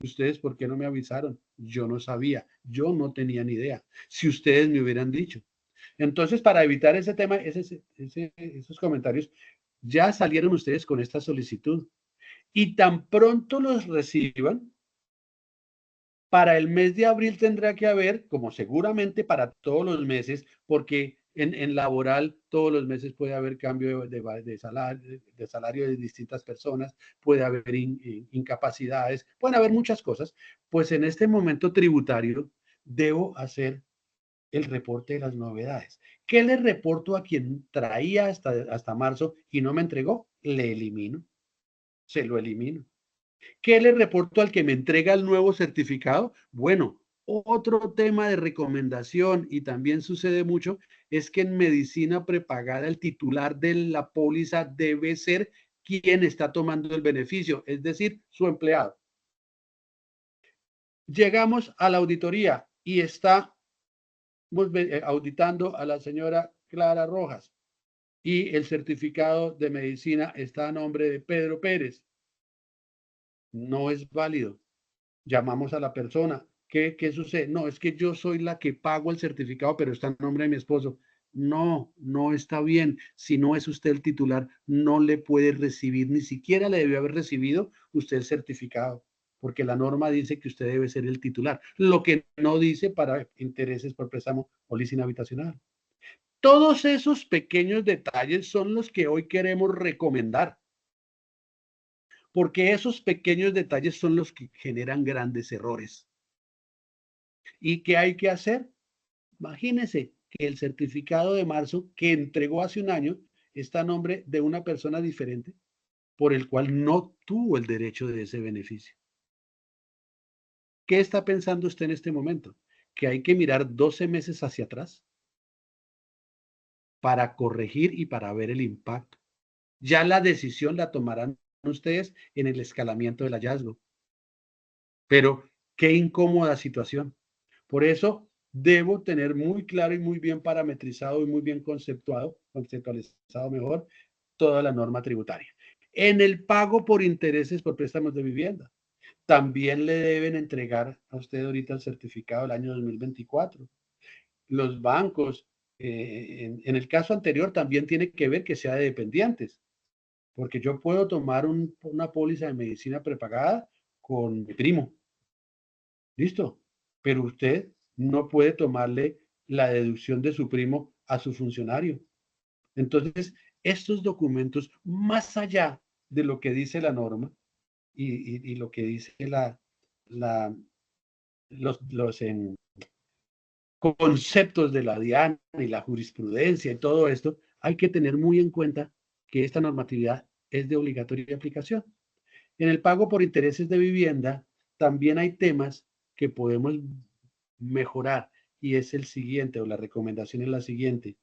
¿Ustedes por qué no me avisaron? Yo no sabía, yo no tenía ni idea. Si ustedes me hubieran dicho. Entonces, para evitar ese tema, esos comentarios, ya salieron ustedes con esta solicitud. Y tan pronto los reciban, para el mes de abril tendrá que haber, como seguramente para todos los meses, porque en laboral todos los meses puede haber cambio de salario de distintas personas, puede haber incapacidades, pueden haber muchas cosas. Pues en este momento tributario debo hacer el reporte de las novedades. ¿Qué le reporto a quien traía hasta marzo y no me entregó? Le elimino, se lo elimino. ¿Qué le reporto al que me entrega el nuevo certificado? Bueno, otro tema de recomendación, y también sucede mucho, es que en medicina prepagada el titular de la póliza debe ser quien está tomando el beneficio, es decir, su empleado. Llegamos a la auditoría y está auditando a la señora Clara Rojas y el certificado de medicina está a nombre de Pedro Pérez. No es válido. Llamamos a la persona. ¿Qué sucede? No, es que yo soy la que pago el certificado, pero está en nombre de mi esposo. No, no está bien. Si no es usted el titular, no le puede recibir, ni siquiera le debió haber recibido usted el certificado, porque la norma dice que usted debe ser el titular, lo que no dice para intereses por préstamo o leasing habitacional. Todos esos pequeños detalles son los que hoy queremos recomendar, porque esos pequeños detalles son los que generan grandes errores. ¿Y qué hay que hacer? Imagínense que el certificado de marzo que entregó hace un año está a nombre de una persona diferente por el cual no tuvo el derecho de ese beneficio. ¿Qué está pensando usted en este momento? ¿Que hay que mirar 12 meses hacia atrás para corregir y para ver el impacto? Ya la decisión la tomarán ustedes en el escalamiento del hallazgo. Pero qué incómoda situación. Por eso debo tener muy claro y muy bien parametrizado y muy bien conceptualizado mejor toda la norma tributaria. En el pago por intereses por préstamos de vivienda, también le deben entregar a usted ahorita el certificado del año 2024. Los bancos, en el caso anterior, también tiene que ver que sea de dependientes, porque yo puedo tomar una póliza de medicina prepagada con mi primo. Listo. Pero usted no puede tomarle la deducción de su primo a su funcionario. Entonces, estos documentos, más allá de lo que dice la norma y lo que dice la, los conceptos de la DIAN y la jurisprudencia y todo esto, hay que tener muy en cuenta que esta normatividad es de obligatoria aplicación. En el pago por intereses de vivienda, también hay temas que podemos mejorar y es el siguiente, o la recomendación es la siguiente.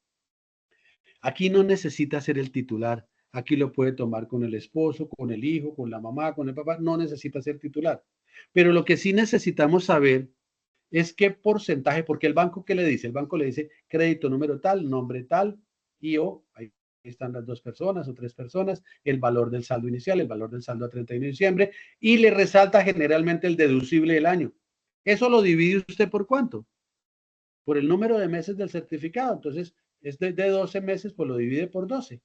Aquí no necesita ser el titular, aquí lo puede tomar con el esposo, con el hijo, con la mamá, con el papá, no necesita ser titular. Pero lo que sí necesitamos saber es qué porcentaje, porque el banco, ¿qué le dice? El banco le dice crédito número tal, nombre tal, y o ahí están las 2 personas o 3 personas, el valor del saldo inicial, el valor del saldo a 31 de diciembre, y le resalta generalmente el deducible del año. Eso lo divide usted por cuánto, por el número de meses del certificado. Entonces, es de 12 meses, pues lo divide por 12.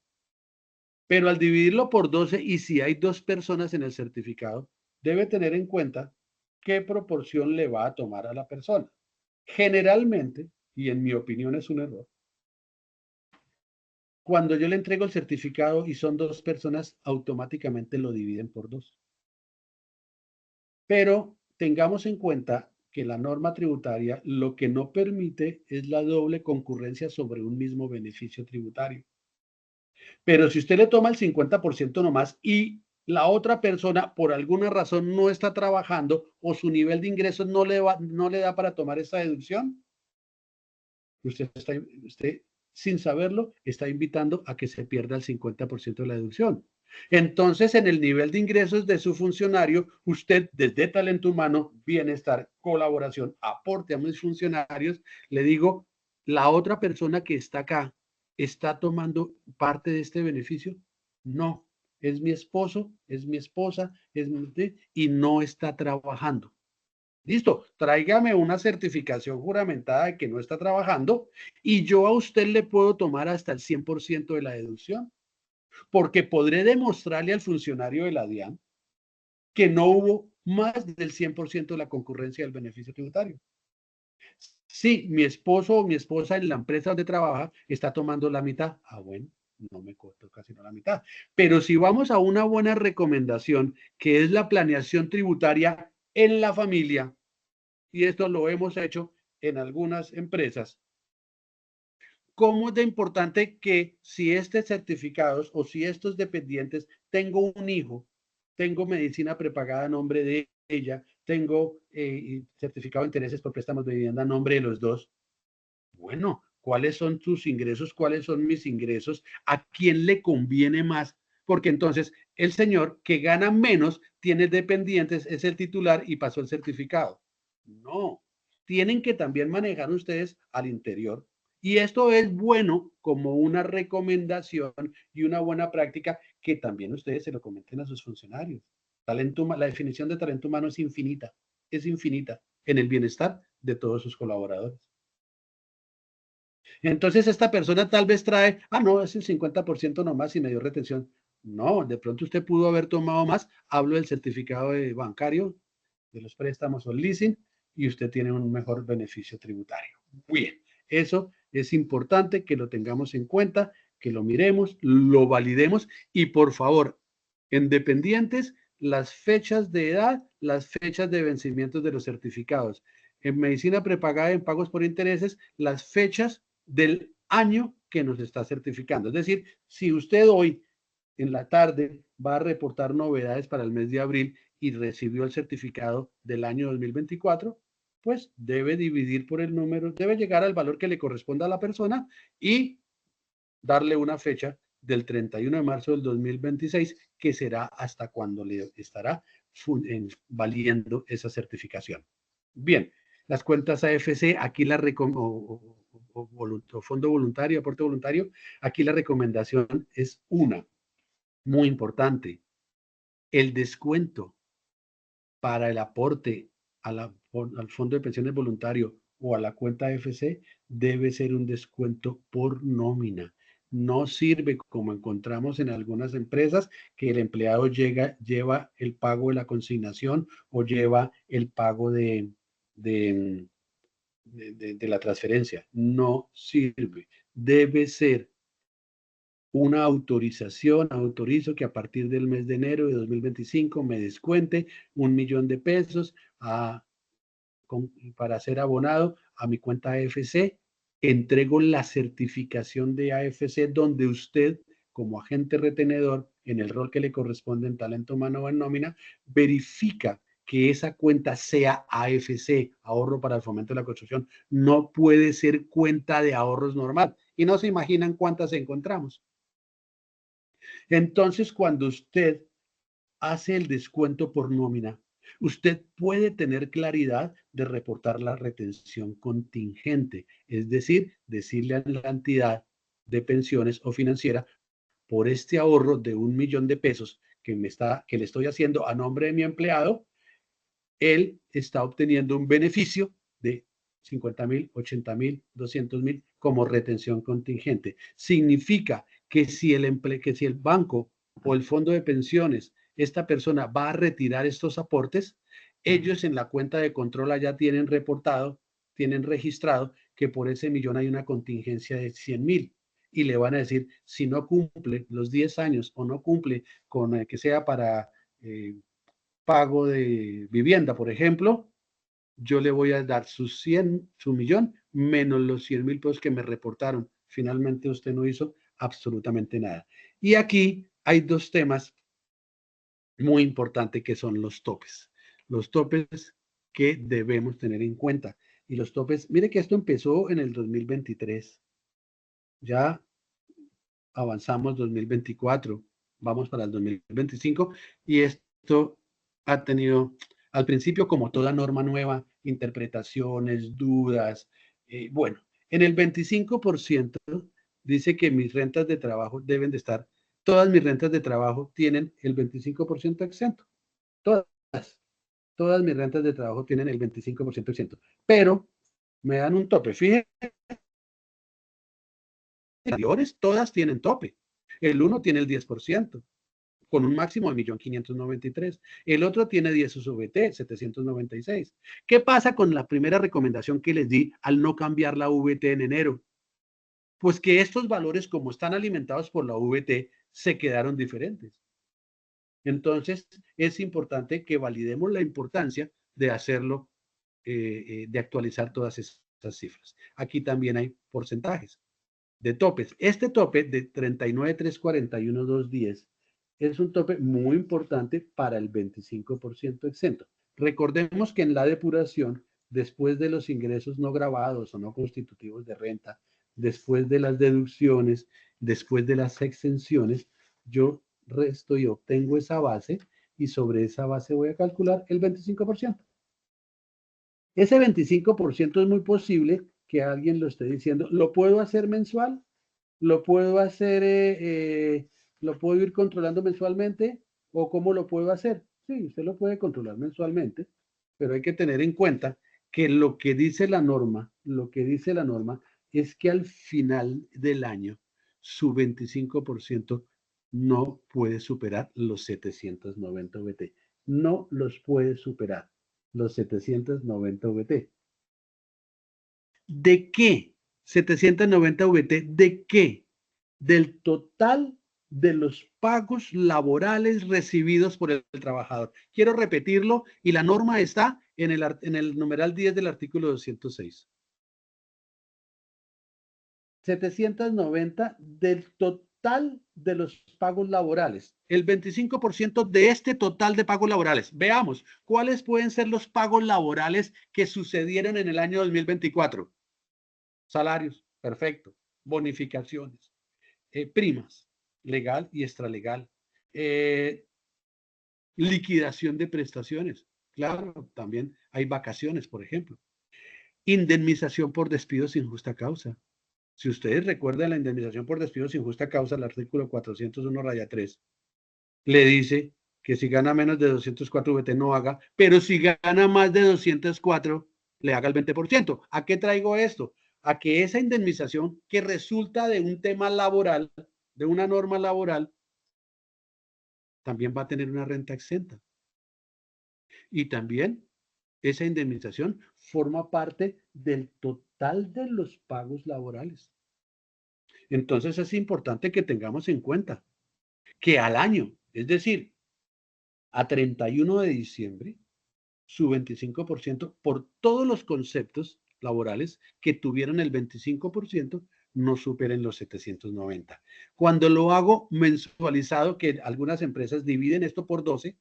Pero al dividirlo por 12, y si hay 2 personas en el certificado, debe tener en cuenta qué proporción le va a tomar a la persona. Generalmente, y en mi opinión es un error, cuando yo le entrego el certificado y son 2 personas, automáticamente lo dividen por 2. Pero tengamos en cuenta que la norma tributaria lo que no permite es la doble concurrencia sobre un mismo beneficio tributario. Pero si usted le toma el 50% nomás y la otra persona por alguna razón no está trabajando o su nivel de ingresos no le da para tomar esa deducción, usted sin saberlo está invitando a que se pierda el 50% de la deducción. Entonces, en el nivel de ingresos de su funcionario, usted desde talento humano, bienestar, colaboración, aporte a mis funcionarios, le digo, la otra persona que está acá, ¿está tomando parte de este beneficio? No, es mi esposo, es mi esposa, y no está trabajando. Listo, tráigame una certificación juramentada de que no está trabajando y yo a usted le puedo tomar hasta el 100% de la deducción, porque podré demostrarle al funcionario de la DIAN que no hubo más del 100% de la concurrencia del beneficio tributario. Sí, mi esposo o mi esposa en la empresa donde trabaja está tomando la mitad. Ah, bueno, no me costó casi no la mitad. Pero si vamos a una buena recomendación, que es la planeación tributaria en la familia, y esto lo hemos hecho en algunas empresas, ¿cómo es de importante que si estos certificados o si estos dependientes, tengo un hijo, tengo medicina prepagada a nombre de ella, tengo certificado de intereses por préstamos de vivienda a nombre de los dos? Bueno, ¿cuáles son tus ingresos? ¿Cuáles son mis ingresos? ¿A quién le conviene más? Porque entonces el señor que gana menos tiene dependientes, es el titular y pasó el certificado. No, tienen que también manejar ustedes al interior. Y esto es bueno como una recomendación y una buena práctica que también ustedes se lo comenten a sus funcionarios. La definición de talento humano es infinita en el bienestar de todos sus colaboradores. Entonces esta persona tal vez trae, no, es el 50% nomás y me dio retención. No, de pronto usted pudo haber tomado más. Hablo del certificado bancario, de los préstamos o leasing, y usted tiene un mejor beneficio tributario. Bien, eso es importante que lo tengamos en cuenta, que lo miremos, lo validemos y por favor, en dependientes, las fechas de edad, las fechas de vencimiento de los certificados. en medicina prepagada, en pagos por intereses, las fechas del año que nos está certificando. Es decir, si usted hoy en la tarde va a reportar novedades para el mes de abril y recibió el certificado del año 2024, pues debe dividir por el número, debe llegar al valor que le corresponda a la persona y darle una fecha del 31 de marzo del 2026, que será hasta cuando le estará valiendo esa certificación. Bien, las cuentas AFC, aquí la o fondo voluntario, aporte voluntario, aquí la recomendación es una, muy importante, el descuento para el aporte al fondo de pensiones voluntario o a la cuenta AFC debe ser un descuento por nómina. No sirve, como encontramos en algunas empresas, que el empleado lleva el pago de la consignación o lleva el pago de la transferencia. No sirve. Debe ser una autorización, autorizo que a partir del mes de enero de 2025 me descuente 1.000.000 de pesos para ser abonado a mi cuenta AFC. Entrego la certificación de AFC donde usted, como agente retenedor, en el rol que le corresponde en talento humano o en nómina, verifica que esa cuenta sea AFC, ahorro para el fomento de la construcción. No puede ser cuenta de ahorros normal. Y no se imaginan cuántas encontramos. Entonces, cuando usted hace el descuento por nómina, usted puede tener claridad de reportar la retención contingente, es decir, decirle a la entidad de pensiones o financiera, por este ahorro de 1.000.000 de pesos que le estoy haciendo a nombre de mi empleado, él está obteniendo un beneficio de 50.000, 80.000, 200.000 como retención contingente. Significa que si el banco o el fondo de pensiones, esta persona va a retirar estos aportes, ellos en la cuenta de control allá tienen reportado, tienen registrado que por ese millón hay una contingencia de 100.000 y le van a decir, si no cumple los 10 años o no cumple con que sea para pago de vivienda, por ejemplo, yo le voy a dar su millón menos los 100.000 pesos que me reportaron. Finalmente usted no hizo absolutamente nada. Y aquí hay dos temas muy importantes que son los topes. Los topes que debemos tener en cuenta. Y los topes, mire que esto empezó en el 2023. Ya avanzamos 2024, vamos para el 2025 y esto ha tenido al principio, como toda norma nueva, interpretaciones, dudas. Bueno, en el 25% dice que mis rentas de trabajo deben de estar, todas mis rentas de trabajo tienen el 25% exento. Todas mis rentas de trabajo tienen el 25% exento. Pero me dan un tope. Fíjense, todas tienen tope. El uno tiene el 10%. Con un máximo de 1.593.000. El otro tiene 10 VT, 796. ¿Qué pasa con la primera recomendación que les di al no cambiar la VT en enero? Pues que estos valores, como están alimentados por la VT, se quedaron diferentes. Entonces, es importante que validemos la importancia de hacerlo, de actualizar todas esas cifras. Aquí también hay porcentajes de topes. Este tope de 39.341.210 es un tope muy importante para el 25% exento. Recordemos que en la depuración, después de los ingresos no grabados o no constitutivos de renta, después de las deducciones, después de las exenciones, yo resto y obtengo esa base y sobre esa base voy a calcular el 25%. Ese 25% es muy posible que alguien lo esté diciendo, ¿lo puedo hacer mensual? ¿Lo puedo hacer, lo puedo ir controlando mensualmente? ¿O cómo lo puedo hacer? Sí, usted lo puede controlar mensualmente, pero hay que tener en cuenta que lo que dice la norma, es que al final del año su 25% no puede superar los 790 VT. No los puede superar los 790 VT. ¿De qué? 790 VT, ¿de qué? Del total de los pagos laborales recibidos por el trabajador. Quiero repetirlo y la norma está en el numeral 10 del artículo 206. 790 del total de los pagos laborales. El 25% de este total de pagos laborales. Veamos, ¿cuáles pueden ser los pagos laborales que sucedieron en el año 2024? Salarios, perfecto. Bonificaciones, primas, legal y extralegal. Liquidación de prestaciones. Claro, también hay vacaciones, por ejemplo. Indemnización por despido sin justa causa. Si ustedes recuerdan la indemnización por despido sin justa causa, el artículo 401-3 le dice que si gana menos de 204 VT no haga, pero si gana más de 204 le haga el 20%. ¿A qué traigo esto? A que esa indemnización que resulta de un tema laboral, de una norma laboral, también va a tener una renta exenta. Y también esa indemnización forma parte del total de los pagos laborales. Entonces es importante que tengamos en cuenta que al año, es decir, a 31 de diciembre, su 25% por todos los conceptos laborales que tuvieron el 25% no superen los 790. Cuando lo hago mensualizado, que algunas empresas dividen esto por 12,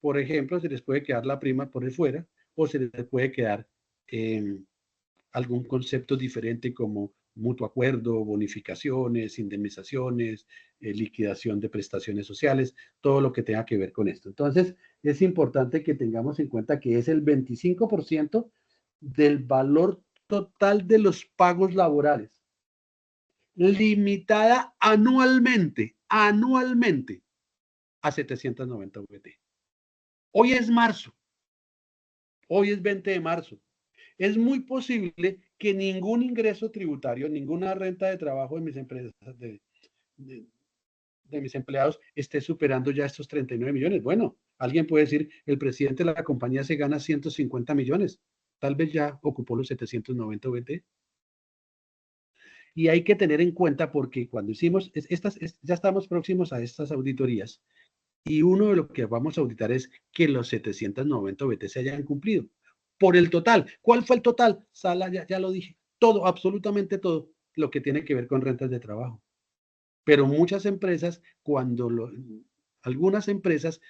por ejemplo, se les puede quedar la prima por el fuera o se les puede quedar algún concepto diferente como mutuo acuerdo, bonificaciones, indemnizaciones, liquidación de prestaciones sociales, todo lo que tenga que ver con esto. Entonces, es importante que tengamos en cuenta que es el 25% del valor total de los pagos laborales, limitada anualmente a 790 VT. Hoy es marzo, hoy es 20 de marzo. Es muy posible que ningún ingreso tributario, ninguna renta de trabajo de mis empresas, de mis empleados, esté superando ya estos 39 millones. Bueno, alguien puede decir, el presidente de la compañía se gana 150 millones. Tal vez ya ocupó los 790 VT. Y hay que tener en cuenta porque cuando hicimos ya estamos próximos a estas auditorías y uno de lo que vamos a auditar es que los 790 VT se hayan cumplido por el total. ¿Cuál fue el total? Sala, ya lo dije, todo, absolutamente todo lo que tiene que ver con rentas de trabajo. Pero muchas empresas, algunas empresas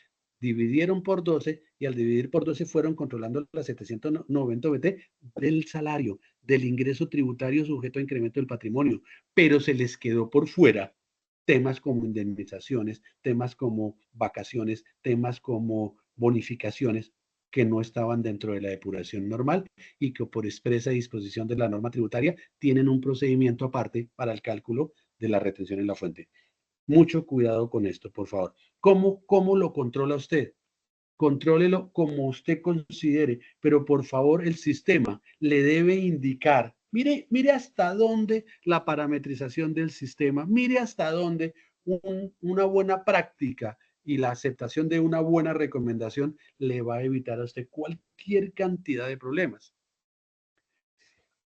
dividieron por 12 y al dividir por 12 fueron controlando las 790 VT del salario, del ingreso tributario sujeto a incremento del patrimonio, pero se les quedó por fuera temas como indemnizaciones, temas como vacaciones, temas como bonificaciones que no estaban dentro de la depuración normal y que por expresa disposición de la norma tributaria tienen un procedimiento aparte para el cálculo de la retención en la fuente. Mucho cuidado con esto, por favor. ¿Cómo lo controla usted? Contrólelo como usted considere, pero por favor el sistema le debe indicar, mire hasta dónde la parametrización del sistema, mire hasta dónde una buena práctica y la aceptación de una buena recomendación le va a evitar a usted cualquier cantidad de problemas.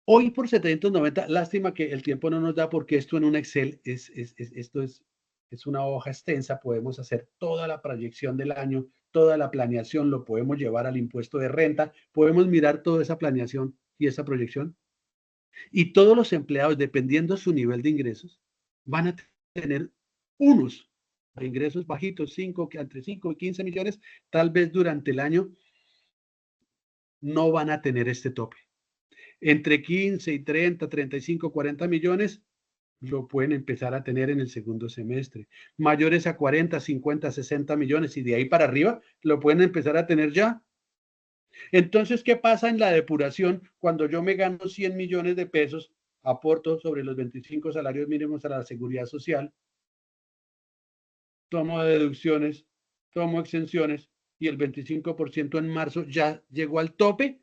Hoy por 790, lástima que el tiempo no nos da porque esto en un Excel esto es una hoja extensa, podemos hacer toda la proyección del año, toda la planeación, lo podemos llevar al impuesto de renta, podemos mirar toda esa planeación y esa proyección. Y todos los empleados, dependiendo su nivel de ingresos, van a tener unos de ingresos bajitos, entre 5 y 15 millones, tal vez durante el año no van a tener este tope. Entre 15 y 30, 35, 40 millones lo pueden empezar a tener en el segundo semestre. Mayores a 40, 50, 60 millones y de ahí para arriba lo pueden empezar a tener ya. Entonces, ¿qué pasa en la depuración cuando yo me gano 100 millones de pesos, aporto sobre los 25 salarios mínimos a la seguridad social, tomo deducciones, tomo exenciones y el 25% en marzo ya llegó al tope?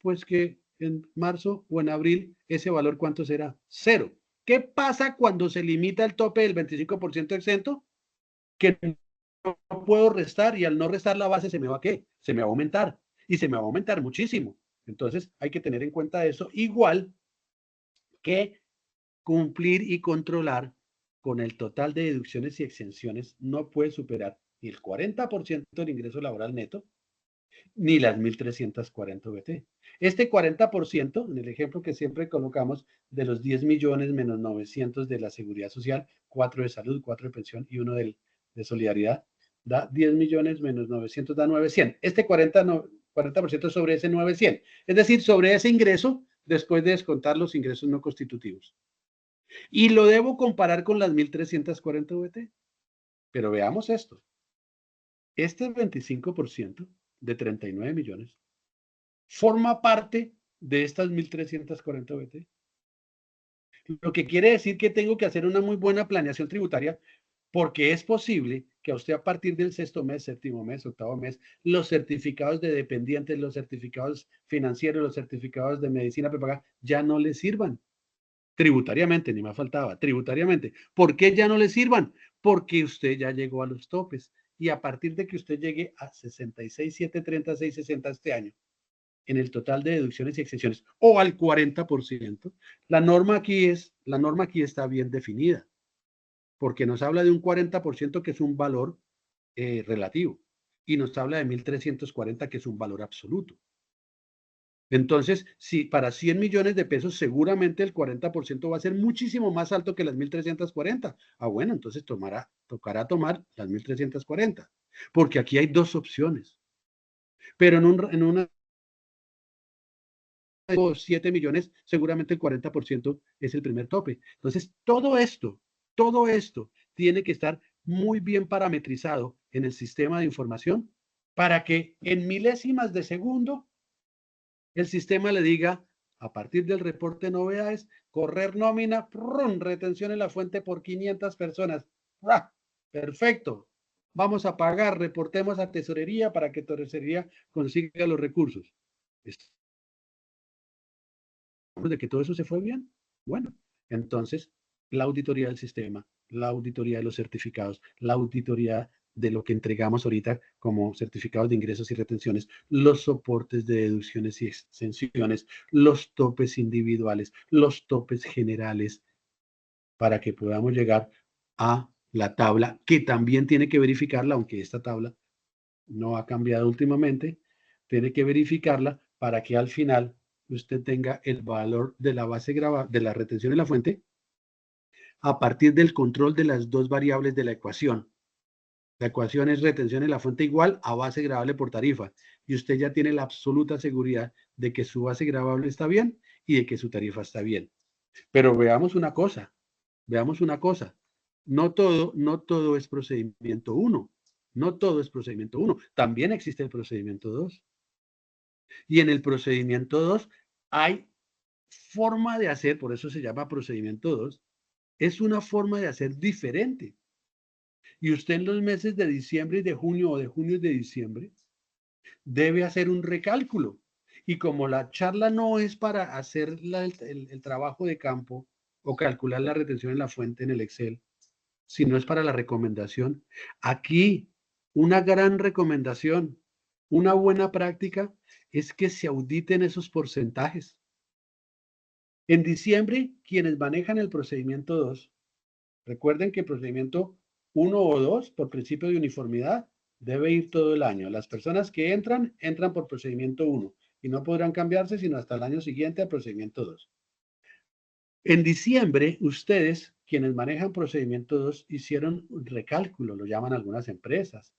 Pues que en marzo o en abril ese valor, ¿cuánto será? Cero. ¿Qué pasa cuando se limita el tope del 25% exento? Que no puedo restar y al no restar la base se me va a ¿qué? Se me va a aumentar y se me va a aumentar muchísimo. Entonces hay que tener en cuenta eso, igual que cumplir y controlar con el total de deducciones y exenciones no puede superar ni el 40% del ingreso laboral neto, ni las 1.340 VT. Este 40%, en el ejemplo que siempre colocamos, de los 10 millones menos 900 de la seguridad social, 4 de salud, 4 de pensión y 1 de solidaridad, da 10 millones menos 900, da 900. Este 40% sobre ese 900, es decir, sobre ese ingreso después de descontar los ingresos no constitutivos. Y lo debo comparar con las 1.340 VT. Pero veamos esto. Este 25% de 39 millones forma parte de estas 1.340 VT. Lo que quiere decir que tengo que hacer una muy buena planeación tributaria, porque es posible que a usted a partir del sexto mes, séptimo mes, octavo mes, los certificados de dependientes, los certificados financieros, los certificados de medicina prepaga ya no le sirvan. Tributariamente, ni más faltaba, tributariamente. ¿Por qué ya no le sirvan? Porque usted ya llegó a los topes. Y a partir de que usted llegue a 66,736,60 este año, en el total de deducciones y exenciones, o al 40%, la norma aquí está bien definida, porque nos habla de un 40% que es un valor relativo, y nos habla de 1.340 que es un valor absoluto. Entonces, si para 100 millones de pesos, seguramente el 40% va a ser muchísimo más alto que las 1.340. Ah, bueno, entonces tocará tomar las 1.340, porque aquí hay dos opciones. Pero en una 7 millones, seguramente el 40% es el primer tope. Entonces, todo esto tiene que estar muy bien parametrizado en el sistema de información para que en milésimas de segundo el sistema le diga, a partir del reporte de novedades, correr nómina, retención en la fuente por 500 personas. Perfecto. Vamos a pagar, reportemos a tesorería para que tesorería consiga los recursos. De que todo eso se fue bien. Bueno, entonces la auditoría del sistema, la auditoría de los certificados, la auditoría de lo que entregamos ahorita como certificados de ingresos y retenciones, los soportes de deducciones y exenciones, los topes individuales, los topes generales, para que podamos llegar a la tabla, que también tiene que verificarla, aunque esta tabla no ha cambiado últimamente, tiene que verificarla para que al final usted tenga el valor de la base grabada, de la retención en la fuente, a partir del control de las dos variables de la ecuación. La ecuación es retención en la fuente igual a base gravable por tarifa. Y usted ya tiene la absoluta seguridad de que su base gravable está bien y de que su tarifa está bien. Pero veamos una cosa. No todo es procedimiento 1. No todo es procedimiento 1. También existe el procedimiento 2. Y en el procedimiento 2 hay forma de hacer, por eso se llama procedimiento 2, es una forma de hacer diferente. Y usted en los meses de diciembre y de junio o de junio y de diciembre debe hacer un recálculo. Y como la charla no es para hacer el trabajo de campo o calcular la retención en la fuente en el Excel, sino es para la recomendación. Aquí, una gran recomendación, una buena práctica es que se auditen esos porcentajes. En diciembre, quienes manejan el procedimiento 2, recuerden que el procedimiento 1 o 2, por principio de uniformidad, debe ir todo el año. Las personas que entran por procedimiento 1 y no podrán cambiarse sino hasta el año siguiente al procedimiento 2. En diciembre, ustedes, quienes manejan procedimiento 2, hicieron un recálculo, lo llaman algunas empresas.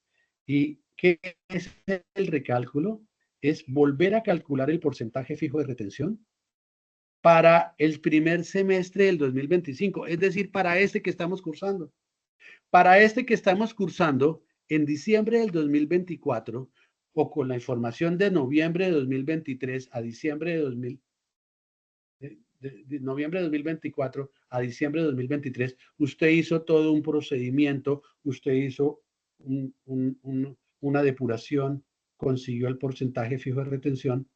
¿Y qué es el recálculo? Es volver a calcular el porcentaje fijo de retención para el primer semestre del 2025, es decir, para este que estamos cursando. Para este que estamos cursando, en diciembre del 2024, o con la información de noviembre de 2023 a diciembre de noviembre de 2024 a diciembre de 2023, usted hizo todo un procedimiento, usted hizo una depuración, consiguió el porcentaje fijo de retención,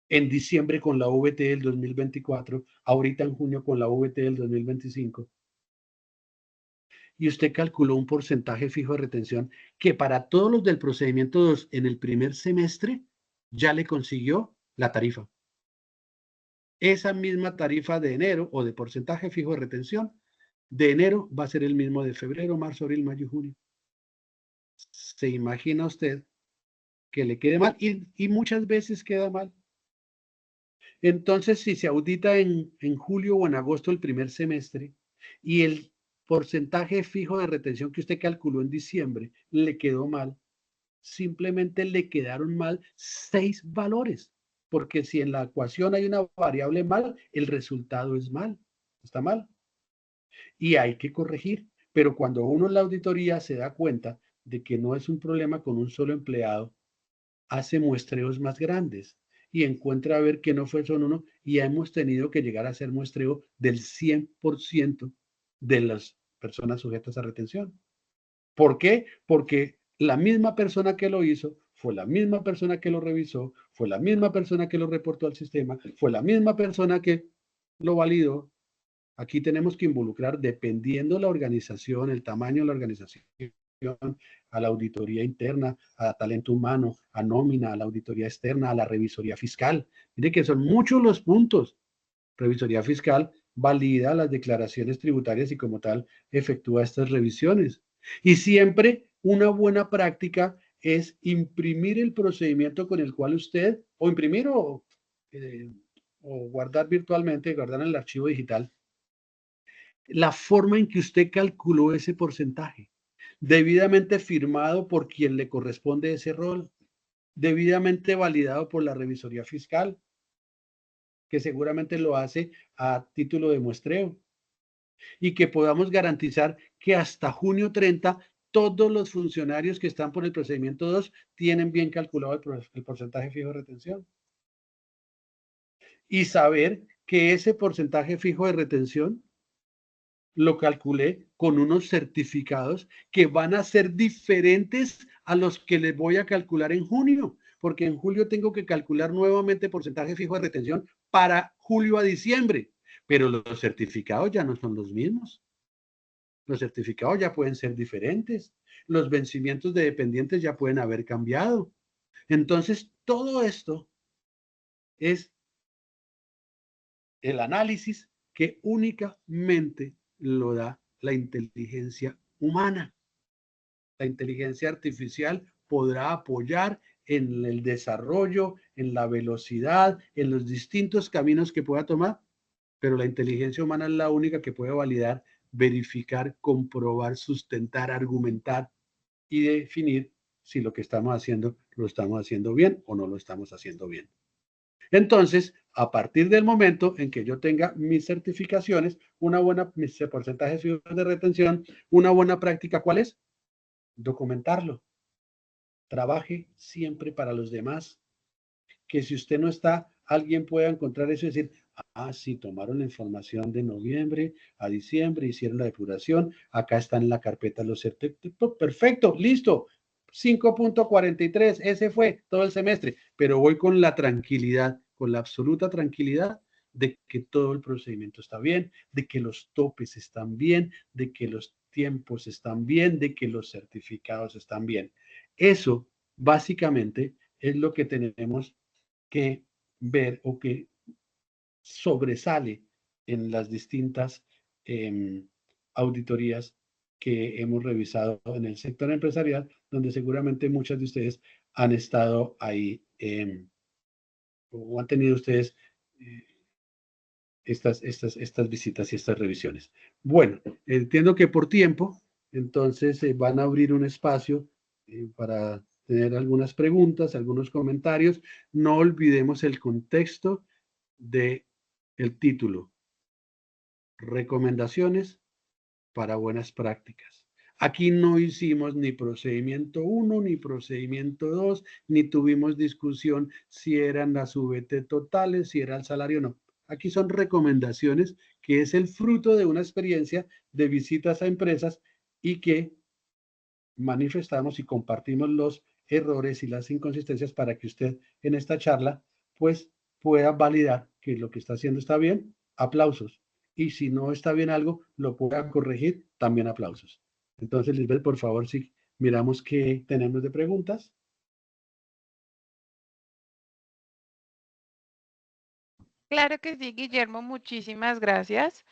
en diciembre con la VT del 2024, ahorita en junio con la VT del 2025, y usted calculó un porcentaje fijo de retención que para todos los del procedimiento 2 en el primer semestre ya le consiguió la tarifa. Esa misma tarifa de enero o de porcentaje fijo de retención de enero va a ser el mismo de febrero, marzo, abril, mayo y junio. ¿Se imagina usted que le quede mal y muchas veces queda mal. Entonces, si se audita en julio o en agosto del primer semestre y el porcentaje fijo de retención que usted calculó en diciembre le quedó mal, simplemente le quedaron mal 6 valores, porque si en la ecuación hay una variable mal, el resultado es mal, está mal y hay que corregir. Pero cuando uno en la auditoría se da cuenta de que no es un problema con un solo empleado, hace muestreos más grandes y encuentra a ver que no fue solo uno y hemos tenido que llegar a hacer muestreo del 100% de las personas sujetas a retención. ¿Por qué? Porque la misma persona que lo hizo fue la misma persona que lo revisó, fue la misma persona que lo reportó al sistema, fue la misma persona que lo validó. Aquí tenemos que involucrar, dependiendo la organización, el tamaño de la organización, a la auditoría interna, a talento humano, a nómina, a la auditoría externa, a la revisoría fiscal. Mire que son muchos los puntos. Revisoría fiscal valida las declaraciones tributarias y como tal efectúa estas revisiones. Y siempre una buena práctica es imprimir el procedimiento con el cual usted, o imprimir o guardar virtualmente, guardar en el archivo digital, la forma en que usted calculó ese porcentaje, debidamente firmado por quien le corresponde ese rol, debidamente validado por la revisoría fiscal, que seguramente lo hace a título de muestreo, y que podamos garantizar que hasta junio 30 todos los funcionarios que están por el procedimiento 2 tienen bien calculado el porcentaje fijo de retención. Y saber que ese porcentaje fijo de retención lo calculé con unos certificados que van a ser diferentes a los que les voy a calcular en junio, porque en julio tengo que calcular nuevamente porcentaje fijo de retención para julio a diciembre, pero los certificados ya no son los mismos. Los certificados ya pueden ser diferentes, los vencimientos de dependientes ya pueden haber cambiado. Entonces, todo esto es el análisis que únicamente lo da la inteligencia humana. La inteligencia artificial podrá apoyar en el desarrollo, en la velocidad, en los distintos caminos que pueda tomar, pero la inteligencia humana es la única que puede validar, verificar, comprobar, sustentar, argumentar y definir si lo que estamos haciendo lo estamos haciendo bien o no lo estamos haciendo bien. Entonces, a partir del momento en que yo tenga mis certificaciones, mis porcentajes de retención, una buena práctica, ¿cuál es? Documentarlo. Trabaje siempre para los demás. Que si usted no está, alguien pueda encontrar eso y decir, ah, sí, tomaron la información de noviembre a diciembre, hicieron la depuración, acá está en la carpeta los certificados, perfecto, listo, 5.43, ese fue todo el semestre, pero voy con la tranquilidad, con la absoluta tranquilidad de que todo el procedimiento está bien, de que los topes están bien, de que los tiempos están bien, de que los certificados están bien. Eso básicamente es lo que tenemos que ver o que sobresale en las distintas auditorías que hemos revisado en el sector empresarial, donde seguramente muchas de ustedes han estado ahí o han tenido ustedes eh, estas visitas y estas revisiones. Bueno, entiendo que por tiempo, entonces van a abrir un espacio para tener algunas preguntas, algunos comentarios. No olvidemos el contexto de el título, recomendaciones para buenas prácticas. Aquí no hicimos ni procedimiento 1, ni procedimiento 2, ni tuvimos discusión si eran las VT totales, si era el salario o no. Aquí son recomendaciones que es el fruto de una experiencia de visitas a empresas y que manifestamos y compartimos los errores y las inconsistencias para que usted en esta charla pues pueda validar que lo que está haciendo está bien, aplausos. Y si no está bien algo, lo pueda corregir, también aplausos. Entonces, Lisbeth, por favor, si miramos qué tenemos de preguntas. Claro que sí, Guillermo, muchísimas gracias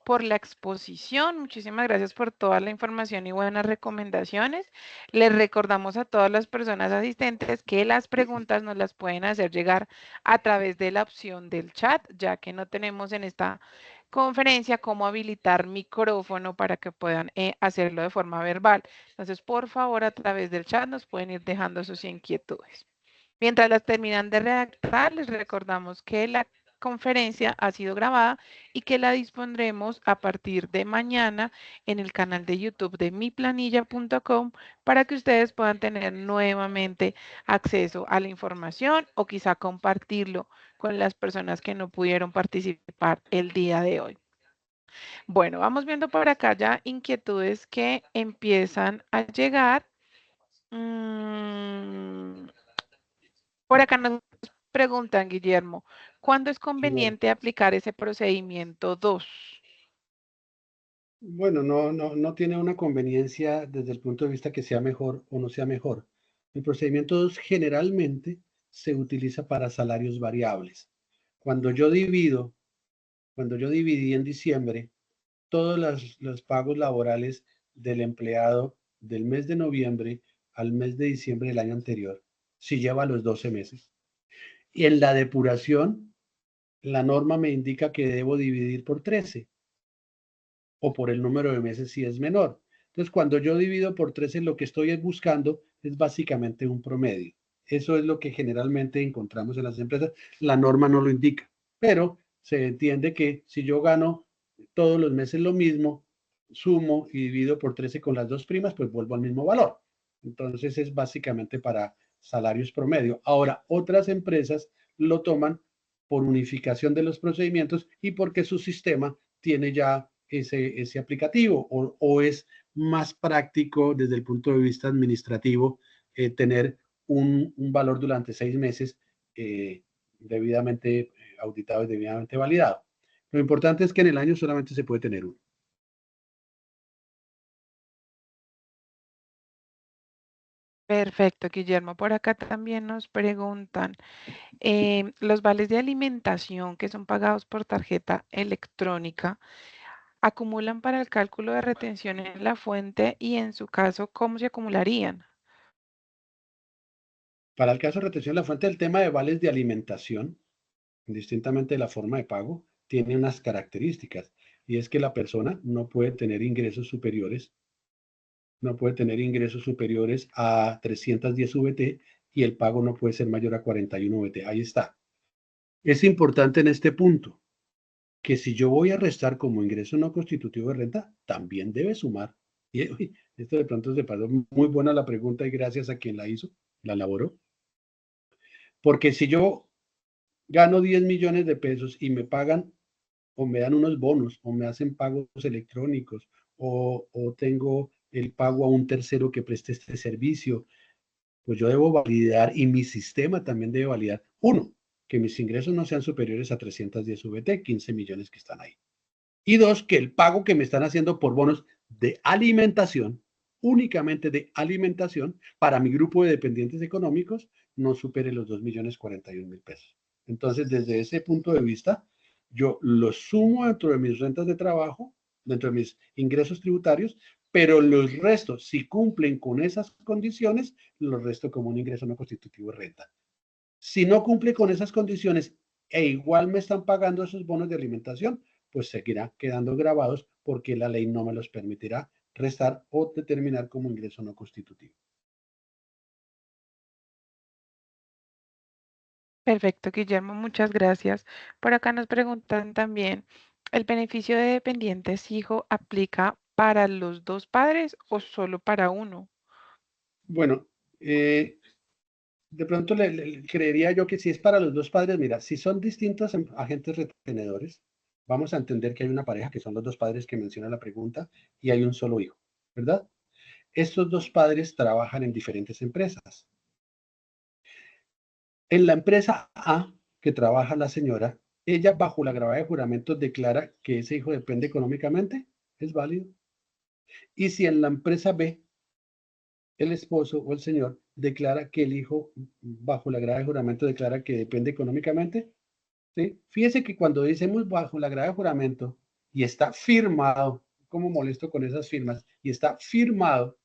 por la exposición. Muchísimas gracias por toda la información y buenas recomendaciones. Les recordamos a todas las personas asistentes que las preguntas nos las pueden hacer llegar a través de la opción del chat, ya que no tenemos en esta conferencia cómo habilitar micrófono para que puedan hacerlo de forma verbal. Entonces, por favor, a través del chat nos pueden ir dejando sus inquietudes. Mientras las terminan de redactar, les recordamos que la conferencia ha sido grabada y que la dispondremos a partir de mañana en el canal de YouTube de miplanilla.com para que ustedes puedan tener nuevamente acceso a la información o quizá compartirlo con las personas que no pudieron participar el día de hoy. Bueno, vamos viendo por acá ya inquietudes que empiezan a llegar. Por acá nos preguntan, Guillermo, ¿cuándo es Sí, bueno. conveniente aplicar ese procedimiento 2? Bueno, no tiene una conveniencia desde el punto de vista que sea mejor o no sea mejor. El procedimiento 2 generalmente se utiliza para salarios variables. Cuando yo divido, cuando yo dividí en diciembre todos los pagos laborales del empleado del mes de noviembre al mes de diciembre del año anterior, si lleva los 12 meses. Y en la depuración, la norma me indica que debo dividir por 13 o por el número de meses si es menor. Entonces, cuando yo divido por 13, lo que estoy buscando es básicamente un promedio. Eso es lo que generalmente encontramos en las empresas. La norma no lo indica, pero se entiende que si yo gano todos los meses lo mismo, sumo y divido por 13 con las dos primas, pues vuelvo al mismo valor. Entonces es básicamente para salarios promedio. Ahora, otras empresas lo toman por unificación de los procedimientos y porque su sistema tiene ya ese aplicativo o es más práctico desde el punto de vista administrativo tener un valor durante 6 meses debidamente auditado y debidamente validado. Lo importante es que en el año solamente se puede tener uno. Perfecto, Guillermo. Por acá también nos preguntan, los vales de alimentación que son pagados por tarjeta electrónica, ¿acumulan para el cálculo de retención en la fuente y en su caso, cómo se acumularían? Para el caso de retención de la fuente, el tema de vales de alimentación, indistintamente de la forma de pago, tiene unas características y es que la persona no puede tener ingresos superiores a 310 VT y el pago no puede ser mayor a 41 VT. Ahí está. Es importante en este punto que si yo voy a restar como ingreso no constitutivo de renta, también debe sumar. Y esto de pronto se pasó muy buena la pregunta y gracias a quien la hizo, la elaboró. Porque si yo gano 10 millones de pesos y me pagan o me dan unos bonos o me hacen pagos electrónicos o tengo el pago a un tercero que preste este servicio, pues yo debo validar y mi sistema también debe validar, uno, que mis ingresos no sean superiores a 310 VT, 15 millones que están ahí. Y dos, que el pago que me están haciendo por bonos de alimentación, únicamente de alimentación, para mi grupo de dependientes económicos, no supere los 2.041.000 pesos. Entonces, desde ese punto de vista, yo lo sumo dentro de mis rentas de trabajo, dentro de mis ingresos tributarios, pero los restos, si cumplen con esas condiciones, los resto como un ingreso no constitutivo de renta. Si no cumple con esas condiciones e igual me están pagando esos bonos de alimentación, pues seguirá quedando grabados porque la ley no me los permitirá restar o determinar como ingreso no constitutivo. Perfecto, Guillermo, muchas gracias. Por acá nos preguntan también, ¿el beneficio de dependientes hijo aplica para los dos padres o solo para uno? Bueno, de pronto creería yo que si es para los dos padres, mira, si son distintos agentes retenedores, vamos a entender que hay una pareja que son los dos padres que menciona la pregunta y hay un solo hijo, ¿verdad? Estos dos padres trabajan en diferentes empresas. En la empresa A que trabaja la señora, ella bajo la gravamen de juramento declara que ese hijo depende económicamente, es válido. Y si en la empresa B el esposo o el señor declara que el hijo bajo la gravamen de juramento declara que depende económicamente, ¿sí? Fíjese que cuando decimos bajo la gravamen de juramento, y está firmado, como molesto con esas firmas, y está firmado,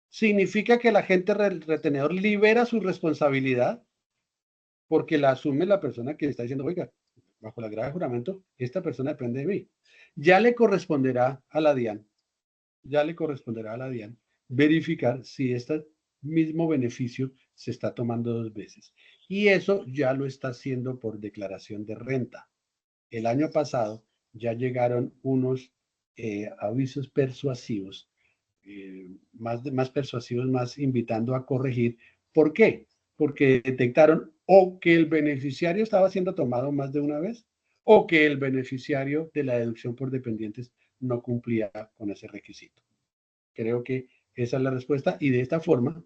significa que el agente retenedor libera su responsabilidad porque la asume la persona que está diciendo, oiga, bajo la grave juramento, esta persona depende de mí. Ya le corresponderá a la DIAN, ya le corresponderá a la DIAN verificar si este mismo beneficio se está tomando 2 veces. Y eso ya lo está haciendo por declaración de renta. El año pasado ya llegaron unos avisos persuasivos, más persuasivos, más invitando a corregir. ¿Por qué? Porque detectaron o que el beneficiario estaba siendo tomado más de una vez o que el beneficiario de la deducción por dependientes no cumplía con ese requisito. Creo que esa es la respuesta y de esta forma